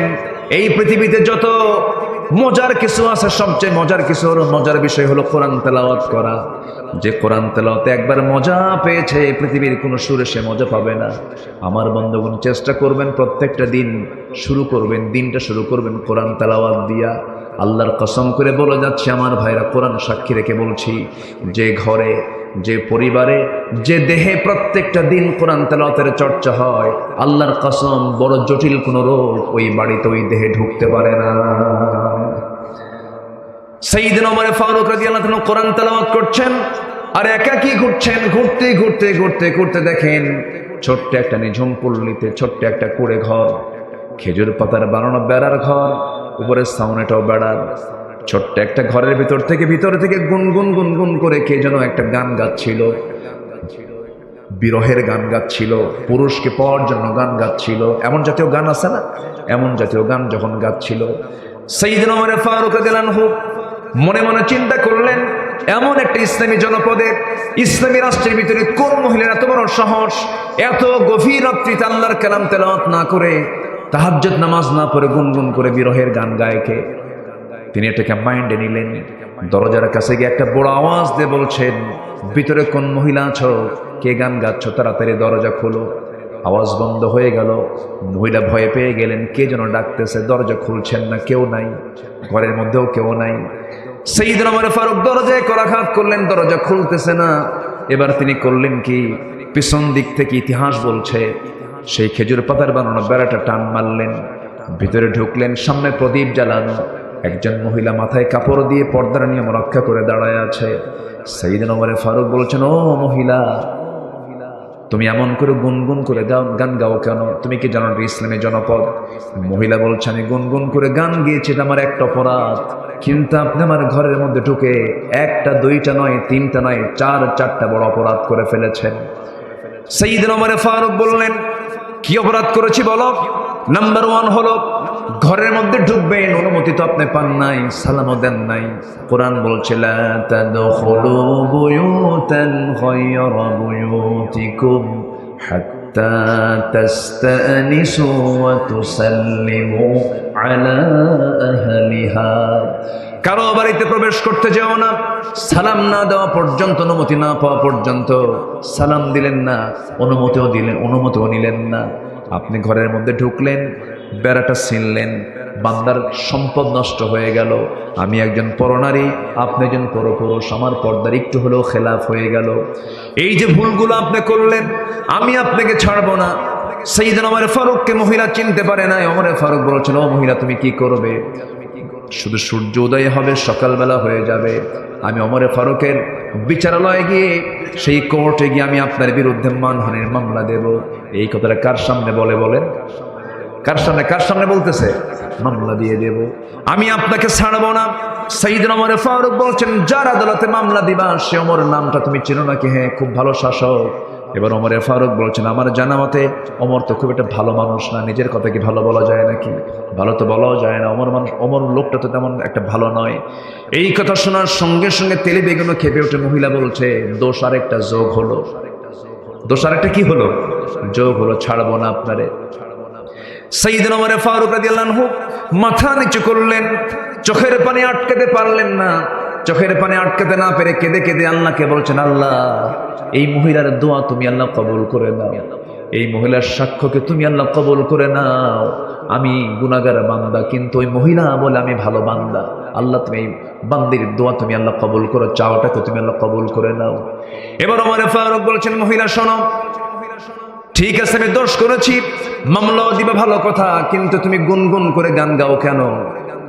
এই পৃথিবীতে যত মজার কিছু আছে, সবচেয়ে মজার কিছু হলো, মজার বিষয় হলো কোরআন তেলাওয়াত করা। যে কোরআন তেলাওয়াতে একবার মজা পেয়েছে, পৃথিবীর কোনো সুরে সে মজা পাবে না। আমার বন্ধুগণ, চেষ্টা করবেন প্রত্যেকটা দিন শুরু করবেন, দিনটা শুরু করবেন কোরআন তেলাওয়াত দিয়া। আল্লাহর কসম করে বলে যাচ্ছে আমার ভাইরা, কোরআন সাক্ষী রেখে বলছি, যে ঘরে, যে পরিবারে, যে দেহে প্রত্যেকটা দিন কোরআন তেলাওয়াতের চর্চা হয়, আল্লাহর কসম বড় জটিল কোনো রোগ ওই বাড়িতে, ওই দেহে ঢুকতে পারে না। সাইয়েদনা ওমর ফারুক রাদিয়াল্লাহু আনহু কোরআন তেলাওয়াত করছেন। আর একাকী ঘুরছেন, ঘুরতে ঘুরতে ঘুরতে ঘুরতে দেখেন ছোট্ট একটা নিঝুম পল্লীতে ছোট্ট একটা কুড়ে ঘর, খেজুর পাতার বানানো বেড়ার ঘর, উপরে সাউনেটাও বেড়ার। ছোট্ট একটা ঘরের ভিতর থেকে গুনগুন গুনগুন করে কে যেন একটা গান গাচ্ছিল, বিরহের গান গাচ্ছিল, পুরুষকে পাওয়ার জন্য গান গাচ্ছিল। এমন জাতীয় গান আছে না, এমন জাতীয় গান যখন গাচ্ছিল, সাইয়েদনা ওমর ফারুক রাদিয়াল্লাহু আনহু মনে মনে চিন্তা করলেন, এমন একটা ইসলামী জনপদে, ইসলামী রাষ্ট্রের ভিতরে কোন মহিলার এত বড় সাহস, এত গভীর রাত্রিতে আল্লাহর কালাম তেলাওয়াত না করে, তাহাজ্জুদ নামাজ না পড়ে গুনগুন করে বিরহের গান গায় কে? তিনি এটাকে মাইন্ডে নিলেন। দরজার কাছে গিয়ে একটা বড় আওয়াজ দিয়ে বলছেন, ভিতরে কোন মহিলা আছো, কে গান গাচ্ছ, তাড়াতাড়ি দরজা খোলো। আওয়াজ বন্ধ হয়ে গেল। মহিলা ভয়ে পেয়ে গেলেন, কে যেন ডাকতেছে, দরজা খুলছেন না, কেউ নাই, ঘরের মধ্যেও কেউ নাই। সাইয়েদনা ওমর ফারুক দরজায় করাঘাত করলেন, দরজা খুলতেছে না। এবার তিনি করলেন কি, পিছন দিক থেকে ইতিহাস বলছে সেই খেজুর পাতার বানানো বেড়াটা টান মারলেন, ভিতরে ঢুকলেন। সামনে প্রদীপ জ্বালানো, একজন মহিলা মাথায় কাপড় দিয়ে পর্দার নিয়ম রক্ষা করে দাঁড়ায় আছে। সাইয়েদনা ওমর ফারুক বলছেন, ও মহিলা, তুমি এমন করে গুনগুন করে গান গাও কেন? তুমি কি জানো ইসলামের জনপদ? মহিলা বলছে, আমি গুনগুন করে গান গিয়েছি, এটা আমার একটা অপরাধ, কিন্তু আপনি আমার ঘরের মধ্যে ঢুকে একটা দুইটা নয়, তিনটা নয়, চারটা বড় অপরাধ করে ফেলেছেন। সাইয়েদনা ওমর ফারুক বললেন, কি অপরাধ করেছি বলো? নাম্বার 1 হলো, ঘরের মধ্যে ঢুকবেন, অনুমতি তো আপনি পান নাই, সালামও দেন নাই। কোরআন বলছে, লা তাদখুলু বুয়ুতান গায়রা বুয়ুতিকুম হাত্তা তাস্তানিসু ওয়া তুসাল্লিমু আলা আহলিহা। কারো বাড়িতে প্রবেশ করতে যাও না, সালাম না দেওয়া পর্যন্ত, অনুমতি না পাওয়া পর্যন্ত। সালাম দিলেন না, অনুমতিও নিলেন না। আপনি ঘরের মধ্যে ঢুকলেন, বেড়াটা ছিনলেন, বান্দার সম্পদ নষ্ট হয়ে গেল। আমি একজন পরনারী, আপনি একজন পরপুরুষ, আমার পর্দার একটু হলেও খেলাফ হয়ে গেল। এই যে ভুলগুলো আপনি করলেন, আমি আপনাকে ছাড়বো না। সাইয়েদনা ওমর ফারুককে মহিলা চিনতে পারে না। ওমর ফারুক বলেছেন, ও মহিলা, তুমি কি করবে? শুধু সূর্য উদয় হবে, সকালবেলা হয়ে যাবে, আমি ওমর ফারুকের বিচারালয়ে গিয়ে, সেই কোর্টে গিয়ে আমি আপনার বিরুদ্ধে মানহানির মামলা দেব। এই কথাটা কার সামনে বলেন? কার সামনে বলতেছে? মামলা দিয়ে দেব, আমি আপনাকে ছাড়বো না। সাইয়েদনা ওমর ফারুক বলছেন, যার আদালতে মামলা দিবা সে ওমর নামটা তুমি চিনো নাকি? হ্যাঁ, খুব ভালো শাসক। এবার ওমর ফারুক বলছেন, আমার জানা মতে ওমর তো খুব একটা ভালো মানুষ না। নিজের কথা কি ভালো বলা যায় নাকি? ভালো তো বলাও যায় না। ওমর লোকটা তো তেমন একটা ভালো নয়। এই কথা শোনার সঙ্গে সঙ্গে তেলে বেগুনো খেপে ওঠে। মহিলা বলছে, দোষ আরেকটা যোগ হলো। দোষ আরেকটা কি হলো? যোগ হলো, ছাড়বো না আপনারে। সাইয়েদনা ওমর ফারুক রাদিয়াল্লাহু আনহু মাথা নিচু করলেন, চোখের পানি আটকাতে পারলেন না। চোখের পানি আটকাতে না পেরে কেঁদে কেঁদে আল্লাহকে বলছেন, আল্লাহ, এই মহিলার দোয়া তুমি আল্লাহ কবুল করে নাও, এই মহিলার সাক্ষ্যকে তুমি আল্লাহ কবুল করে নাও। আমি গুনাহগার বান্দা, কিন্তু ওই মহিলা বলে আমি ভালো বান্দা। আল্লাহ, তুমি এই বান্দির দোয়া তুমি আল্লাহ কবুল করো, চাওয়াটাকে তুমি আল্লাহ কবুল করে নাও। এবার ওমর ফারুক বলছেন, মহিলা শোনো, ঠিক আছে, আমি দোষ করেছি, মামলাও দিবা ভালো কথা, কিন্তু তুমি গুনগুন করে গান গাও কেন?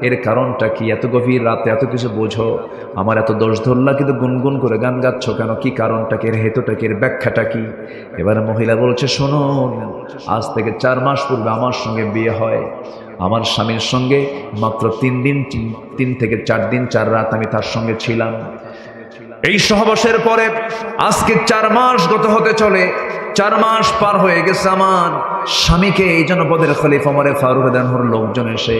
এর কারণটা কি? এত গভীর রাতে এত কিছু বোঝো, আমার এত দোষ ধরলা, কিন্তু গুনগুন করে গান গাচ্ছ কেন? কি কারণটা কি? এর হেতুটা কি? এর ব্যাখ্যাটা কি? এবার মহিলা বলছে, শোনো, আজ থেকে 4 মাস পূর্বে আমার সঙ্গে বিয়ে হয়। আমার স্বামীর সঙ্গে মাত্র 3 থেকে 4 দিন 4 রাত আমি তার সঙ্গে ছিলাম। এই সহবাসের পরে আজকে 4 মাস গত হতে চলে, 4 মাস পার হয়ে গেছে। আমার স্বামীকে এই জনপদের খলিফা ওমর ফারুক রাদিয়াল্লাহু আনহুর লোকজন এসে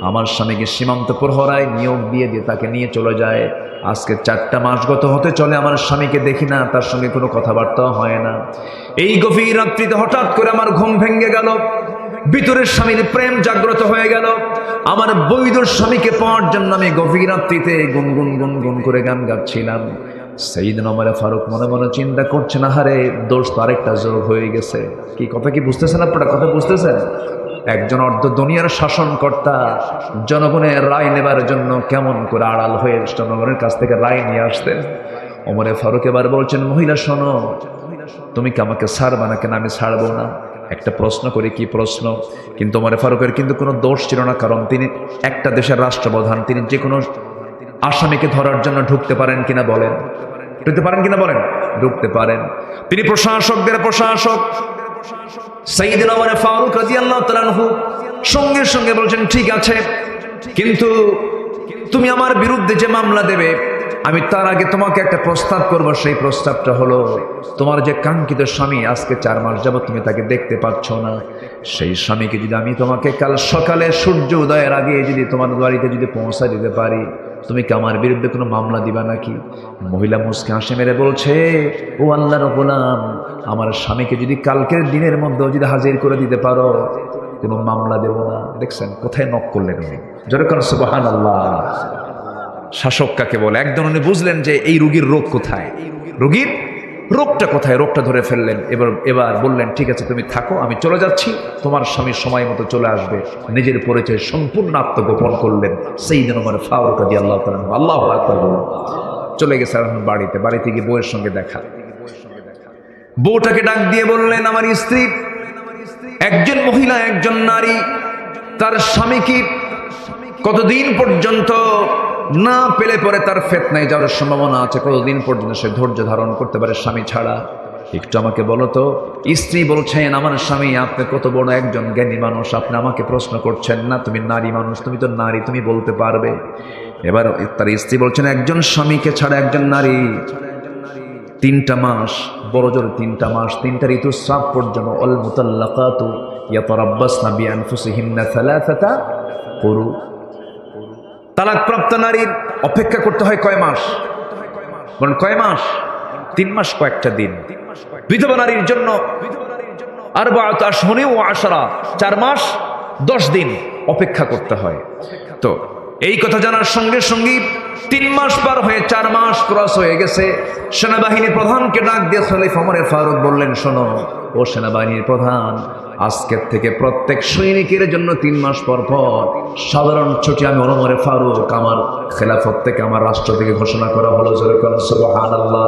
আমার স্বামীকে সীমান্ত প্রহরায় নিয়োগ দিয়ে তাকে নিয়ে চলে যায়। আজকে 4টা মাস গত হতে চলে, আমার স্বামীকে দেখি না, তার সঙ্গে কোনো কথাবার্তাও হয় না। এই গভীর রাত্রিতে হঠাৎ করে আমার ঘুম ভেঙে গেল, ভিতরের স্বামীর প্রেম জাগ্রত হয়ে গেল। আমার বৈধ স্বামীকে পাওয়ার জন্য আমি গভীর রাত্রিতে গুনগুন গুনগুন করে গান গাচ্ছিলাম। সাইয়েদনা ওমর ফারুক মনে মনে চিন্তা করছেন, আহারে, দোষ তো আরেকটা যোগ হয়ে গেছে। কি কথা কি বুঝতেছেন আপনারা? কথা বুঝতেছেন? একজন অর্ধ দুনিয়ার শাসনকর্তা জনগণের রায় নেবার জন্য কেমন করে আড়াল হয়ে জনগণের কাছ থেকে রায় নিয়ে আসতেন। ওমর ফারুক এবার বলছেন, মহিলা শোনো, তুমি কি আমাকে ছাড়বা না? কেন আমি ছাড়বো না? একটা প্রশ্ন করি। কি প্রশ্ন? কিন্তু ওমর ফারুকের কিন্তু কোনো দোষ ছিল না, কারণ তিনি একটা দেশের রাষ্ট্রপ্রধান। তিনি যে কোনো আসামিকে ধরার জন্য ঢুকতে পারেন কিনা বলেন? ঢুকতে পারেন কিনা বলেন? ঢুকতে পারেন। তিনি প্রশাসকদের প্রশাসক সাইয়েদনা ওমর ফারুক রাদিয়াল্লাহু তাআলা আনহু সঙ্গে সঙ্গে বলছেন, ঠিক আছে, কিন্তু তুমি আমার বিরুদ্ধে যে মামলা দেবে, আমি তার আগে তোমাকে একটা প্রস্তাব করব। সেই প্রস্তাবটা হলো, তোমার যে কাঙ্ক্ষিত স্বামী আজকে 4 মাস যাবত তুমি তাকে দেখতে পাচ্ছ না, সেই স্বামীকে যদি আমি তোমাকে কাল সকালে সূর্য উদয়ের আগে যদি তোমার বাড়িতে যদি পৌঁছা দিতে পারি, তুমি কি আমার বিরুদ্ধে কোনো মামলা দিবা নাকি? মহিলা মুসকে হাসি মেরে বলছে, ও আল্লাহর গোলাম, আমার স্বামীকে যদি কালকের দিনের মধ্যে যদি হাজির করে দিতে পারো, কোনো মামলা দেব না। দেখছেন কোথায় নক করলেন উনি? জোরে কোন সুবহানাল্লাহ। শাসক কাকে বলে? একদম উনি বুঝলেন যে এই রোগীর রোগ কোথায়, রোগীর রোগটা কোথায়, রোগটা ধরে ফেললেন। এবার বললেন, ঠিক আছে তুমি থাকো, আমি চলে যাচ্ছি, তোমার স্বামী সময় মতো চলে আসবে। নিজের পরিচয় সম্পূর্ণ আত্মগোপন করলেন সাইয়েদনা ওমর ফারুক রাদিয়াল্লাহু তাআলা। আল্লাহু আকবার। চলে গেছে বাড়িতে। বাড়িতে গিয়ে বউয়ের সঙ্গে দেখা। বউটাকে ডাক দিয়ে বললেন, আমার স্ত্রী, একজন মহিলা, একজন নারী তার স্বামীকে কতদিন পর্যন্ত না পেলে পরে তার ফিতনায় যাওয়ার সম্ভাবনা আছে, কতদিন পর্যন্ত সে ধৈর্য ধারণ করতে পারে স্বামী ছাড়া? একটু আমাকে বলো তো। স্ত্রী বলছেন, আমার স্বামী, আপনি কত বড় একজন জ্ঞানী মানুষ, আপনি আমাকে প্রশ্ন করছেন না? তুমি নারী মানুষ, তুমি তো নারী, তুমি বলতে পারবে। এবার তার স্ত্রী বলছেন, একজন স্বামীকে ছাড়া একজন নারী 3টা মাস, বড় জোর 3টা মাস, 3টা ঋতুস্রাব পর্যন্ত, অল মুতাল্লাকাতু ইয়াতারাব্বাসনা বিআনফুসিহিন্না 3 কুরু, তালাকপ্রাপ্ত নারীর অপেক্ষা করতে হয় কয় মাস? বলেন কয় মাস? 3 মাস কয়েকটা দিন। বিধবা নারীর জন্য আরবাআতু আশহুরিন ওয়া আশরা, 4 মাস 10 দিন অপেক্ষা করতে হয়। তো এই কথা জানার সঙ্গে সঙ্গে 3 মাস পার হয়ে 4 মাস ক্রস হয়ে গেছে। সেনাবাহিনী প্রধানকে ডাক দিয়ে খলিফা ওমর ফারুক বললেন, শোনো ও সেনাবাহিনীর প্রধান, আজকের থেকে প্রত্যেক সৈনিকের জন্য 3 মাস পর পর সাধারণ ছুটি আমি ওমর ফারুক আমার খেলাফত থেকে, আমার রাষ্ট্র থেকে ঘোষণা করা হলো। সুবহানাল্লাহ।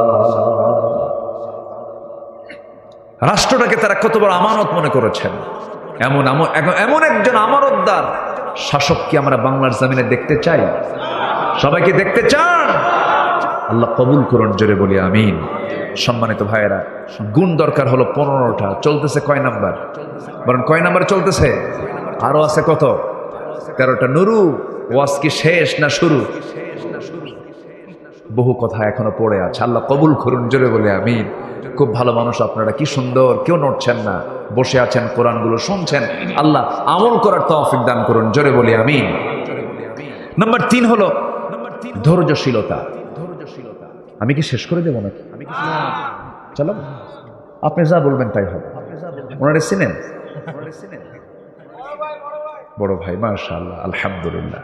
রাষ্ট্রটাকে তারা কত বড় আমানত মনে করেছেন। এমন একজন আমানতদার শাসক কি আমরা বাংলার জমিনে দেখতে চাই? সবাইকে দেখতে চান? আল্লাহ কবুল করুন, জোরে বলি আমিন। সম্মানিত ভাইয়েরা, গুণ দরকার হলো 15টা। চলতেছে কয় নাম্বার? বলেন কয় নাম্বার চলতেছে? আরো আছে কত? 13টা। নুরু, ওয়াজ কি শেষ না শুরু? বহু কথা এখনো পড়ে আছে। আল্লাহ কবুল করুন, জোরে বলি আমিন। খুব ভালো মানুষ আপনারা, কি সুন্দর, কেউ নড়ছেন না, বসে আছেন, কোরআনগুলো শুনছেন। আল্লাহ আমল করার তৌফিক দান করুন, জোরে বলি আমিন। নাম্বার 3 হলো ধৈর্যশীলতা। আমি কি শেষ করে দেবো নাকি? চলো, আপনি যা বলবেন তাই হবে। ওনারা চিনেন? বড় ভাই, মাশাআল্লাহ, আলহামদুলিল্লাহ।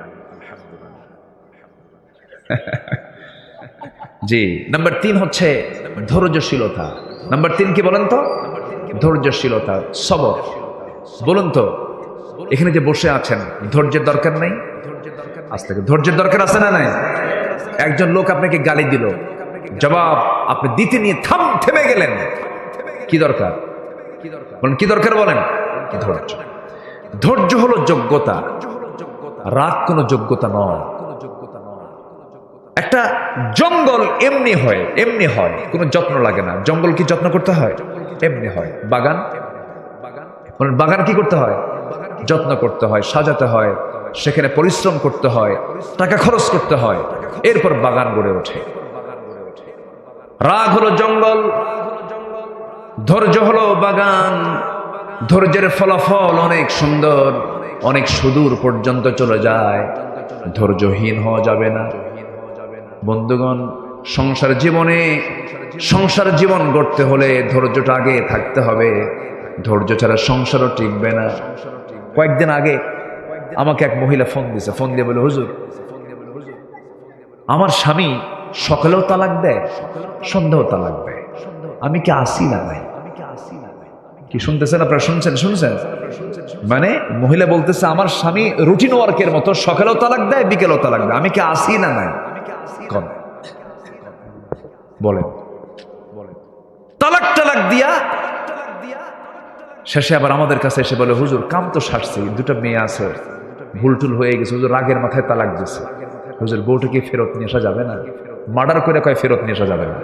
জি, নাম্বার 3 হচ্ছে ধৈর্যশীলতা। নাম্বার 3 কি বলেন তো? ধৈর্যশীলতা, সবর। বলুন তো, এখানে যে বসে আছেন, ধৈর্যের দরকার নেই? আজ থেকে ধৈর্যের দরকার আছে না নাই? একজন লোক আপনাকে গালি দিল, জবাব আপনি দিতে নিয়ে থেমে গেলেন, কি দরকার? বলেন কি দরকার? বলেন ধৈর্য। ধৈর্য হলো যোগ্যতা, রাগ কোনো যোগ্যতা নয়। একটা জঙ্গল এমনি হয়, কোনো যত্ন লাগে না। জঙ্গল কি যত্ন করতে হয়? এমনি হয়। বাগান, বাগান কি করতে হয়? যত্ন করতে হয়, সাজাতে হয়, সেখানে পরিশ্রম করতে হয়, টাকা খরচ করতে হয়, এরপর বাগান গড়ে ওঠে। রাগ হলো জঙ্গল, ধৈর্য হলো বাগান। ধৈর্যের ফলাফল অনেক সুন্দর, অনেক সুদূর পর্যন্ত চলে যায়। ধৈর্যহীন হওয়া যাবে না। বন্ধুগণ, সংসার জীবন গড়তে হলে ধৈর্যটা আগে থাকতে হবে। ধৈর্য ছাড়া সংসারও টিকবে না। কয়েকদিন আগে আমাকে এক মহিলা ফোন দিয়ে বলে, হুজুর, আমার স্বামী সকালেও তালাক দেয়, সন্ধ্যাও তালাক দেয়, আমি কি আসি না নাই? কি শুনতেছেন আপনারা? শুনছেন? মানে মহিলা বলতেছে, আমার স্বামী রুটিন ওয়ার্কের মতো সকালেও তালাক দেয়, বিকেলেও তালাক দেয়, আমি কি আসি না নাই? বলেন, তালাক দিয়া শেষে আবার আমাদের কাছে এসে বলে, হুজুর কাম তো সারছি, 2টা মেয়ে আছে, ভুলটুল হয়ে গেছে, হুজুর রাগের মাথায় তালাক দিছে, হুজুর বউটাকে ফেরত নিয়ে আসা যাবে না? মার্ডার করে কয় ফেরত নিয়ে আসা যাবে না।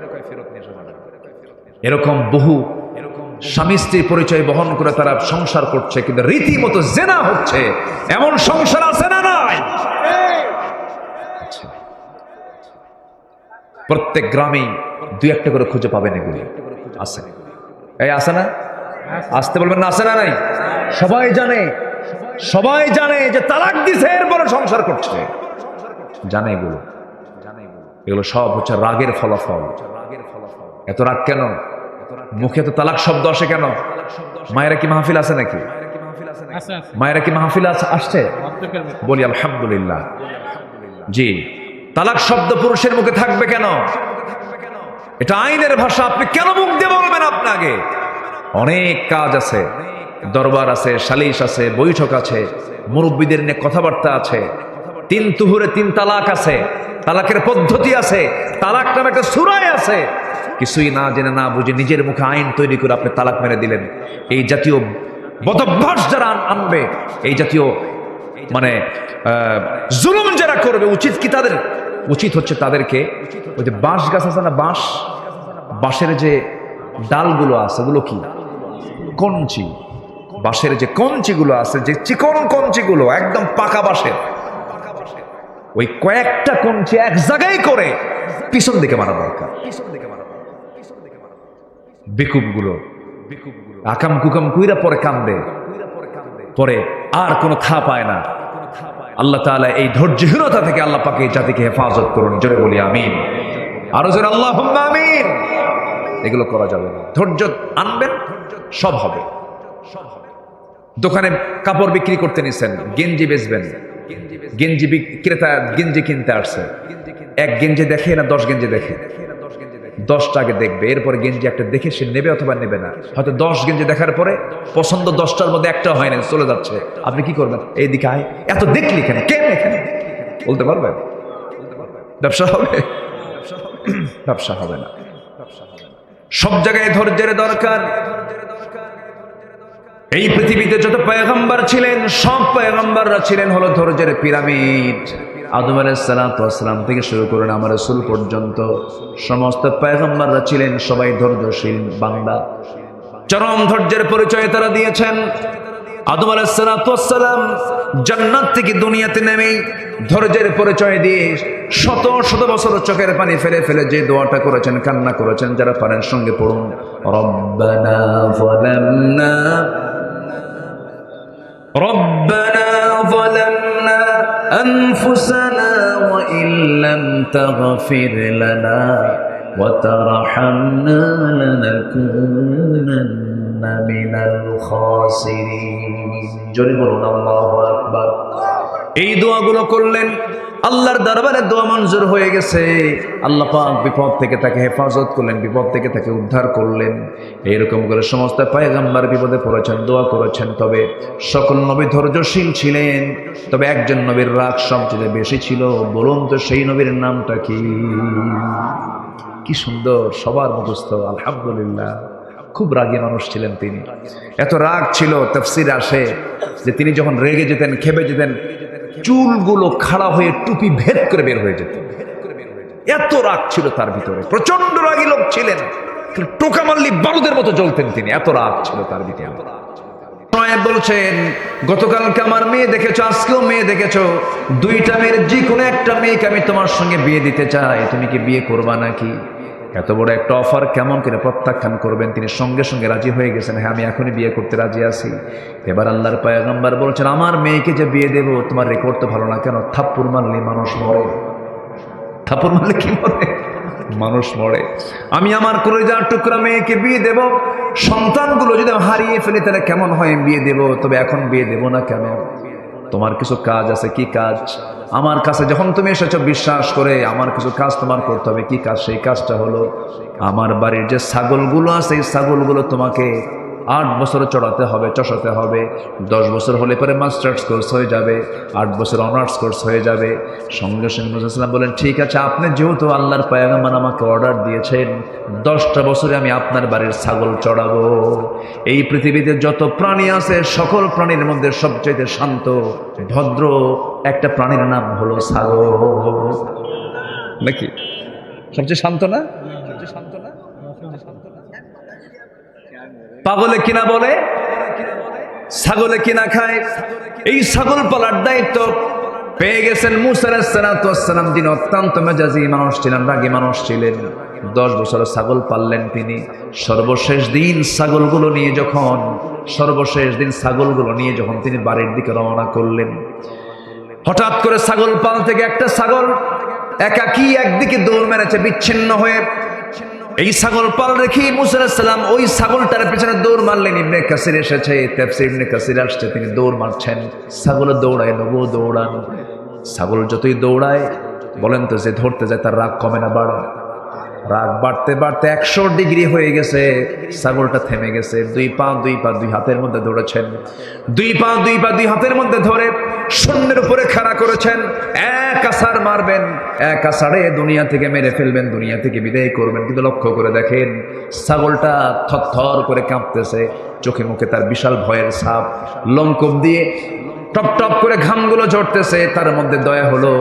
এরকম বহু স্বামী স্ত্রীর পরিচয় বহন করে তারা সংসার করছে, কিন্তু রীতিমতো জেনা হচ্ছে। এমন সংসার আছে না নাই? প্রত্যেক গ্রামেই দুই একটা করে খুঁজে পাবেন, এগুলি আছে। এই আছে না? আসতে বলবেন না, আছে না নাই? সবাই জানে যে তালাক দিছে, এরপরে সংসার করছে, জানে এগুলো। এগুলো সব হচ্ছে রাগের ফলাফল। এত রাগ কেন? মুখে তো তালাক শব্দ আসে কেন? মায়েরা কি মাহফিল আছে নাকি? মায়েরা কি মাহফিল আসছে? বলি আলহামদুলিল্লাহ। জি, তালাক শব্দ পুরুষের মুখে থাকবে কেন? এটা আইনের ভাষা। আপনি কেন মুখ দিয়ে বলবেন? আপনাকে অনেক কাজ আছে, দরবার আছে, সালিশ আছে, বৈঠক আছে, মুরব্বীদের নিয়ে কথাবার্তা আছে, 3 তুহুরে 3 তালাক আছে, তালাকের পদ্ধতি আছে, তালাক নামে একটা সূরাই আছে। কিছুই না জেনে না বুঝে নিজের মুখে আইন তৈরি করে আপনি তালাক মেরে দিলেন। এই জাতীয় বদভ্যাস যারা আনবে, এই জাতীয় মানে জুলুম যারা করবে, উচিত হচ্ছে তাদেরকে ওই যে বাঁশ গাছ আছে না, বাঁশের যে ডালগুলো আছে, ওগুলো কি কঞ্চি, বাঁশের যে কঞ্চিগুলো আছে, যে চিকন কঞ্চিগুলো একদম পাকা বাঁশের, ওই কয়েকটা কঞ্চি এক জায়গায় করে পিছন দিকে মারা দরকার। বেকুবগুলো আকাম কুকাম কুইরা পরে কান্দে, পরে আর কোনো থা পায় না। আল্লাহ তাআলা এই ধৈর্যহীনতা থেকে আল্লাহ পাক এই জাতিকে হেফাজত করুন। জোরে বলি আমিন, আরো জোরে আল্লাহুম্মা আমিন। এগুলো করা যাবে না। ধৈর্য আনবেন, সব হবে। দোকানে কাপড় বিক্রি করতে নিছেন, গেঞ্জি বেচবেন, গেঞ্জি বিক্রেতা গেঞ্জি কিনতে আসছে, এক গেঞ্জি দেখে না 10 গেঞ্জি দেখে? 10টা আগে দেখবে, এরপরে গেঞ্জি একটা দেখে সে নেবে অথবা নেবে না। হয়তো 10 গেঞ্জি দেখার পরে পছন্দ 10টার মধ্যে একটা হয় না, চলে যাচ্ছে। আপনি কি করবেন? এইদিকে আয়, এত দেখলি কেন, কেন এখানে বলতে পারবেন? ব্যবসা হবে? ব্যবসা হবে না। সব জায়গায় ধৈর্যের দরকার। এই পৃথিবীতে যত পয়গম্বর ছিলেন, সব পয়গম্বররা ছিলেন হলো ধৈর্যের পিরামিড। আদম আলাইহিস সালাম থেকে শুরু করে আমার রাসূল পর্যন্ত সমস্ত পয়গম্বররা ছিলেন সবাই ধৈর্যশীল বান্দা। চরম ধৈর্যের পরিচয় তারা দিয়েছেন। আদম আলাইহিস সালাম জান্নাত থেকে দুনিয়াতে নেমেই ধৈর্যের পরিচয় দিয়ে শত শত বছর চোখের পানি ফেলে ফেলে যে দোয়াটা করেছেন, কান্না করেছেন, যারা পারেন সঙ্গে পড়ুন, রব্বানা যালামনা আনফুসানা ওয়া ইল্লাম তাগফির লানা ওয়া তারহামনা লানাকুনান্না মিনাল খাসিরিন। জোরে বলুন আল্লাহু আকবার। এই দোয়াগুলো করলেন, আল্লাহর দরবারে দোয়া মঞ্জুর হয়ে গেছে। আল্লাহ পাক বিপদ থেকে তাকে হেফাজত করলেন, বিপদ থেকে তাকে উদ্ধার করলেন। এইরকম করে সমস্ত পয়গম্বর বিপদে পড়েছেন, দোয়া করেছেন। তবে সকল নবী ধৈর্যশীল ছিলেন, তবে একজন নবীর রাগ সবচেয়ে বেশি ছিল। বলুন তো সেই নবীর নামটা কি? কি সুন্দর, সবার মুখস্থ, আলহামদুলিল্লাহ। খুব রাগী মানুষ ছিলেন তিনি। এত রাগ ছিল, তাফসীরে আসে যে তিনি যখন রেগে যেতেন, ক্ষেপে যেতেন, চুলগুলো খাড়া হয়ে টুপি ভেদ করে বের হয়ে যেত। এত রাগ ছিল তার ভিতরে, প্রচন্ড রাগী লোক ছিলেন। টোকা মারলি বারুদের মতো জ্বলতেন তিনি, এত রাগ ছিল তার ভিতরে। বলছেন, গতকালকে আমার মেয়ে দেখেছো, আজকেও মেয়ে দেখেছো, 2টা মেয়ের যে কোনো একটা মেয়েকে আমি তোমার সঙ্গে বিয়ে দিতে চাই, তুমি কি বিয়ে করবা নাকি? এত বড় একটা অফার কেমন করে প্রত্যাখ্যান করবেন? তিনি সঙ্গে সঙ্গে রাজি হয়ে গেছেন, হ্যাঁ আমি এখনই বিয়ে করতে রাজি আছি। এবার আল্লাহর পয়গম্বর বলছেন, আমার মেয়েকে যে বিয়ে দেবো, তোমার রেকর্ড তো ভালো না। কেন? থাপ্পড় মারলে মানুষ মরে। থাপ্পড় মারলে কি মরে? মানুষ মরে। আমি আমার কলিজার টুকরা মেয়েকে বিয়ে দেব, সন্তানগুলো যদি হারিয়ে ফেলি তাহলে কেমন হয়? বিয়ে দেব, তবে এখন বিয়ে দেব না। কেন? তোমার কিছু কাজ আছে। কি কাজ? আমার কাছে যখন তুমি এসেছো বিশ্বাস করে, আমার কিছু কাজ তোমার করতে হবে। কি কাজ? সেই কাজটা হলো, আমার বাড়ির যে ছাগলগুলো আছে, এই ছাগলগুলো তোমাকে 8 বছর চড়াতে হবে, চষাতে হবে। 10 বছর হলে পরে মাস্টার্স কোর্স হয়ে যাবে, 8 বছর অনার্স কোর্স হয়ে যাবে। সঙ্গে সঙ্গে মুহাম্মদ সাল্লাল্লাহু আলাইহি ওয়াসাল্লাম বলেন, ঠিক আছে, আপনি যেহেতু আল্লাহর পয়গম্বর আমাকে অর্ডার দিয়েছেন, 10টা বছরে আমি আপনার বাড়ির ছাগল চড়াবো। এই পৃথিবীতে যত প্রাণী আছে, সকল প্রাণীর মধ্যে সবচেয়ে শান্ত ভদ্র একটা প্রাণীর নাম হলো ছাগল। নাকি? সবচেয়ে শান্ত না? সবচেয়ে শান্ত না? পাগলে কিনা বলে, ছাগলে কিনা খায়। এই ছাগল পালার দায়িত্ব পেয়ে গেছেন মূসা আলাইহিস সালাম। তিনি অত্যন্ত মেজাজি মানুষ ছিলেন, রাগী মানুষ ছিলেন। 10 বছর ছাগল পাললেন তিনি। সর্বশেষ দিন ছাগলগুলো নিয়ে যখন তিনি বাড়ির দিকে রওনা করলেন, হঠাৎ করে ছাগল পাল থেকে একটা ছাগল একাকী একদিকে দৌড় মেরেছে বিচ্ছিন্ন হয়ে। এই ছাগল পাল রেখে মূসা আলাইহিস সালাম ওই ছাগলটার পেছনে দৌড় মারলেন। ইবনে কাসির এসেছে, তাফসীর ইবনে কাসির আসছে, তিনি দৌড় মারছেন। ছাগলে দৌড়ায়, নবুও দৌড়ান। ছাগল যতই দৌড়ায়, বলেন তো যে ধরতে যায় তার রাগ কমে না বাড়ে? রাগ বাড়তে বাড়তে 100 ডিগ্রি হয়ে গেছে। ছাগলটা থেমে গেছে। দুই পা দুই হাতের মধ্যে ধরেছেন। দুই পা দুই হাতের মধ্যে ধরে শূন্যের উপরে খাড়া করেছেন। এক আছাড় মারবেন, এক আছাড়ে দুনিয়া থেকে মেরে ফেলবেন, দুনিয়া থেকে বিদায় করবেন। কিন্তু লক্ষ্য করে দেখেন, ছাগলটা থরথর করে কাঁপতেছে। চোখে মুখে তার বিশাল ভয়ের ছাপ। লোমকূপ দিয়ে টপ টপ করে ঘামগুলো ঝরতেছে। তার মধ্যে দয়া হলো,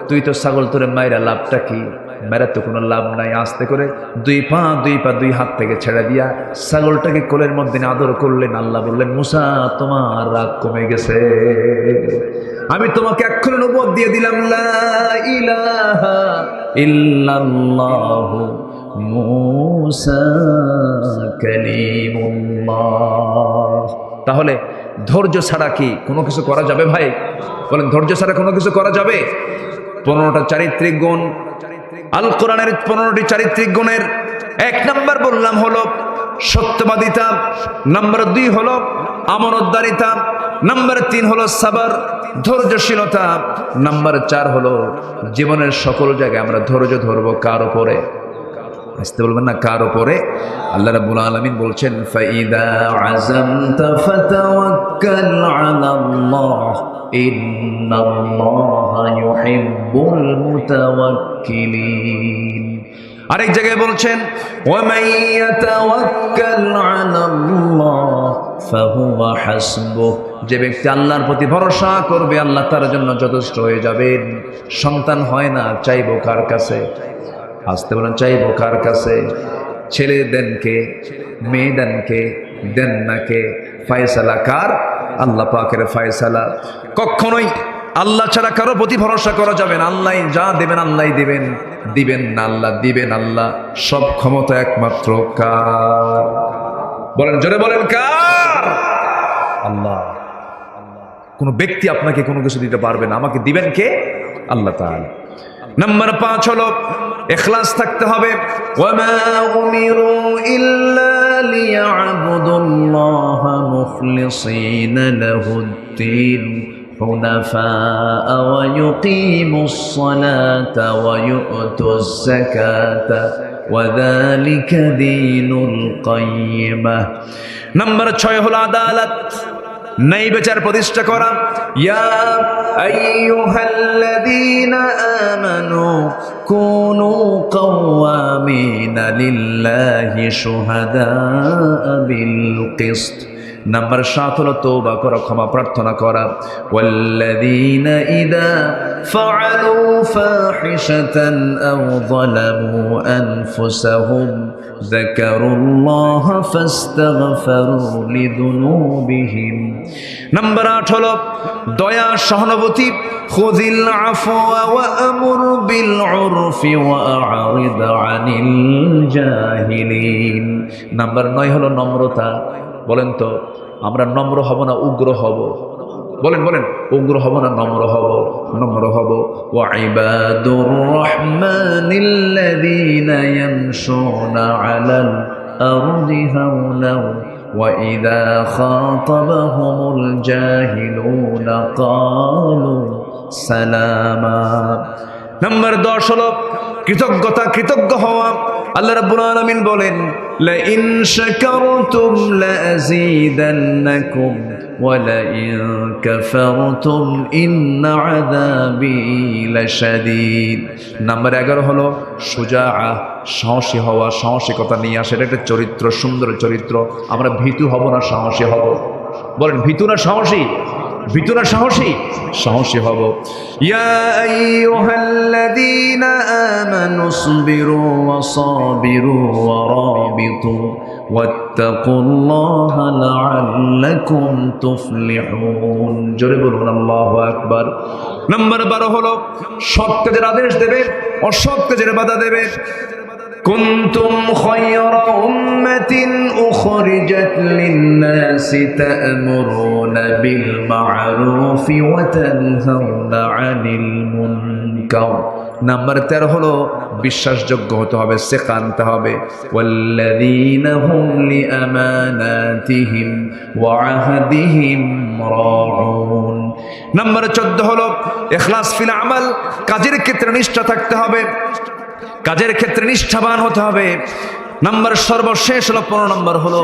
তুই তো ছাগল, তোরে মাইরা লাভটা কি? মেরা তো কোনো লাভ নাই। আস্তে করে দুই পা দুই হাত থেকে ছেড়ে দিয়া ছাগলটাকে কোলের মধ্যে আদর করলেন। আল্লাহ বললেন, মূসা, তোমার রাগ কমে গেছে। আমি তোমাকে এক্ষুনি নবুয়ত দিয়ে দিলাম, লা ইলাহা ইল্লাল্লাহু মূসা কালিমুল্লাহ। তাহলে ধৈর্য ছাড়া কি কোনো কিছু করা যাবে ভাই? বলেন, ধৈর্য ছাড়া কোনো কিছু করা যাবে? 15টা চারিত্রিক গুণ, আল কোরআনের 15টি চারিত্রিক গুণের 1 নাম্বার বললাম হলো সত্যবাদিতা, নাম্বার 2 হলো আমানতদারিতা, নাম্বার 3 হলো সাবর, ধৈর্যশীলতা, নাম্বার 4 হলো জীবনের সকল জায়গায় আমরা ধৈর্য ধরবো। কার উপরে? আসতে বলবেন না, কার উপরে? আল্লাহ রাব্বুল আলামিন বলছেন, ফাইদা আযামতা ফাতাওয়াক্কাল আলাল্লাহ ইন্নাল্লাহা ইউহিব্বুল মুতাওয়াক্কিলিন। আরেক জায়গায় বলছেন, ওয়া মান ইয়াতাওয়াক্কাল আলাল্লাহ ফাহুয়া হাসবুহ। যে ব্যক্তি আল্লাহর প্রতি ভরসা করবে, আল্লাহ তার জন্য যথেষ্ট হয়ে যাবেন। সন্তান হয় না, চাইবো কার কাছে? আসতে বলেন, চাইবো কার কাছে? ছেলে দেন কে? মেয়ে দেন কে? দেন না কে? ফয়সালা কার? আল্লাহ পাকের ফয়সালা। কখনোই আল্লাহ ছাড়া কারো প্রতি ভরসা করা যাবে না। আল্লাহ যা দেবেন আল্লাহ দিবেন, দিবেন না আল্লাহ দিবেন। আল্লাহ সব ক্ষমতা একমাত্র কার? বলেন, জোরে বলেন, কার? আল্লাহ। কোন ব্যক্তি আপনাকে কোনো কিছু দিতে পারবে না, আমাকে দিবেন কে? আল্লাহ তাআলা। নাম্বার 5 হলো ইখলাস থাকতে হবে। ওয়ামা উমিরু ইল্লা লিয়া'বুদুল্লাহা মুখলিসিনা লাহুদ-দ্বীন হুনাফা'a ওয়া ইউকিমুস-সালাতা ওয়া ইউ'তুজ-যাকাতা ওয়া যালিকা দীনুল কাইয়্যিমাহ। নাম্বার 6 হলো আদালত, ন্যায় বিচার প্রতিষ্ঠা করা। ইয়া আইয়ুহাল্লাযীনা আমানু কুনু কাওয়ামিনা লিল্লাহি শুহাদা'a বিল কিসত। নাম্বার 7 হলো তওবা করা, ক্ষমা প্রার্থনা করা। ওয়াল্লাযীনা ইযা ফাআলু ফাহিশাতান আও যালামু আনফুসাহুম যাকারুল্লাহা ফাস্তাগফারু লিযুনুবিহিম। নাম্বার 8 হলো দয়া, সহানুভূতি। খুযিল আফওয়া ওয়া আমুর বিল উরফি ওয়া আ'রিদ আনিল জাহিলিন। নাম্বার 9 হলো নম্রতা। বলেন তো, আমরা নম্র হব না উগ্র হব? বলেন বলেন, উগ্র হব না নম্র হব? নম্র হব। ওয়া ইবাদুর রাহমানিল্লাযীনা ইয়ামশুনা আলাল আরদি হাওলাও ওয়া ইযা খাতাবাহুমুল জাহিলুনা ক্বালু সালামা। নাম্বার 10 হলো কৃতজ্ঞতা, কৃতজ্ঞ হওয়া। আল্লাহ রাব্বুল আলামিন বলেন, লা ইন শাকারতুম লা আযীদান্নাকুম ওয়া লা ইন কাফারতুম ইন্না আযাবি লাশাদীদ। নাম্বার 11 হলো সুজাআ, সাহসী হওয়া, সাহসিকতা নিয়ে আসে। এটা একটা চরিত্র, সুন্দর চরিত্র। আমরা ভীতু হব না সাহসী হব? বলেন, ভীতু না সাহসী? ভীতু না সাহসী? সাহসী হব। ইয়া আইয়ুহাল্লাযীনা আমানু ইসবিরু ওয়া সাবিরু ওয়া রাবিতু ওয়াত্তাকুল্লাহা লাআল্লাকুম তুফলিহুন। জোরে বলুন আল্লাহু আকবার। নাম্বার 12 হলো সৎ কাজের আদেশ দেবে, অসৎ কাজের বাধা দেবে। কুনতুম খায়রা উম্মাতিন উখরিজাত লিন-নাসি তা'মুরুনা বিল মা'রুফি ওয়া তানহাউনা 'আনিল মুনকার। নাম্বার 13 হলো বিশ্বাসযোগ্য হতে হবে, সিকা আনতে হবে। ওয়াল্লাযীনা হুম লিআমানাতিহিম ওয়া আহদিহিম রাউন। নাম্বার 14 হলো ইখলাস ফিল আমাল, কাজের ক্ষেত্রে নিষ্ঠা থাকতে হবে, কাজের ক্ষেত্রে নিষ্ঠাবান হতে হবে। নাম্বার সর্বশেষ হলো 15 নম্বর হলো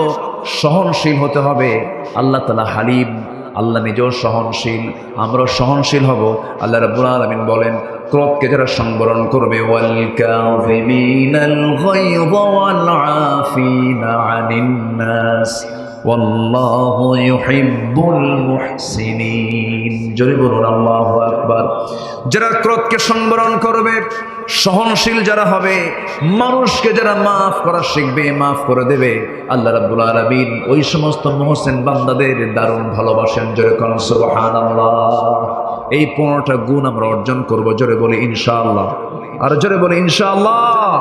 সহনশীল হতে হবে। আল্লাহ তাআলা হালিম, আল্লাহ নিজেও সহনশীল, আমরা সহনশীল হব। আল্লাহ রাব্বুল আলামিন বলেন, ক্রোধকে যারা সংবরণ করবে, ওয়াল কাযিমিনাল গায়যা ওয়াল আফিনা আনিন নাস ওয়াল্লাহু ইউহিব্বুল মুহসিনিন। জোরে বলুন আল্লাহু আকবার। যারা ক্রোধকে সংবরণ করবে, সহনশীল যারা হবে, মানুষকে যারা মাফ করা শিখবে, মাফ করে দেবে, আল্লাহ রাব্বুল আলামিন ওই সমস্ত মুহসিন বান্দাদের দারুণ ভালোবাসেন। জোরে কোন সুবহানাল্লাহ। এই 15টা গুণ আমরা অর্জন করব। জোরে বলি ইনশাআল্লাহ। আর জোরে বলি ইনশাআল্লাহ।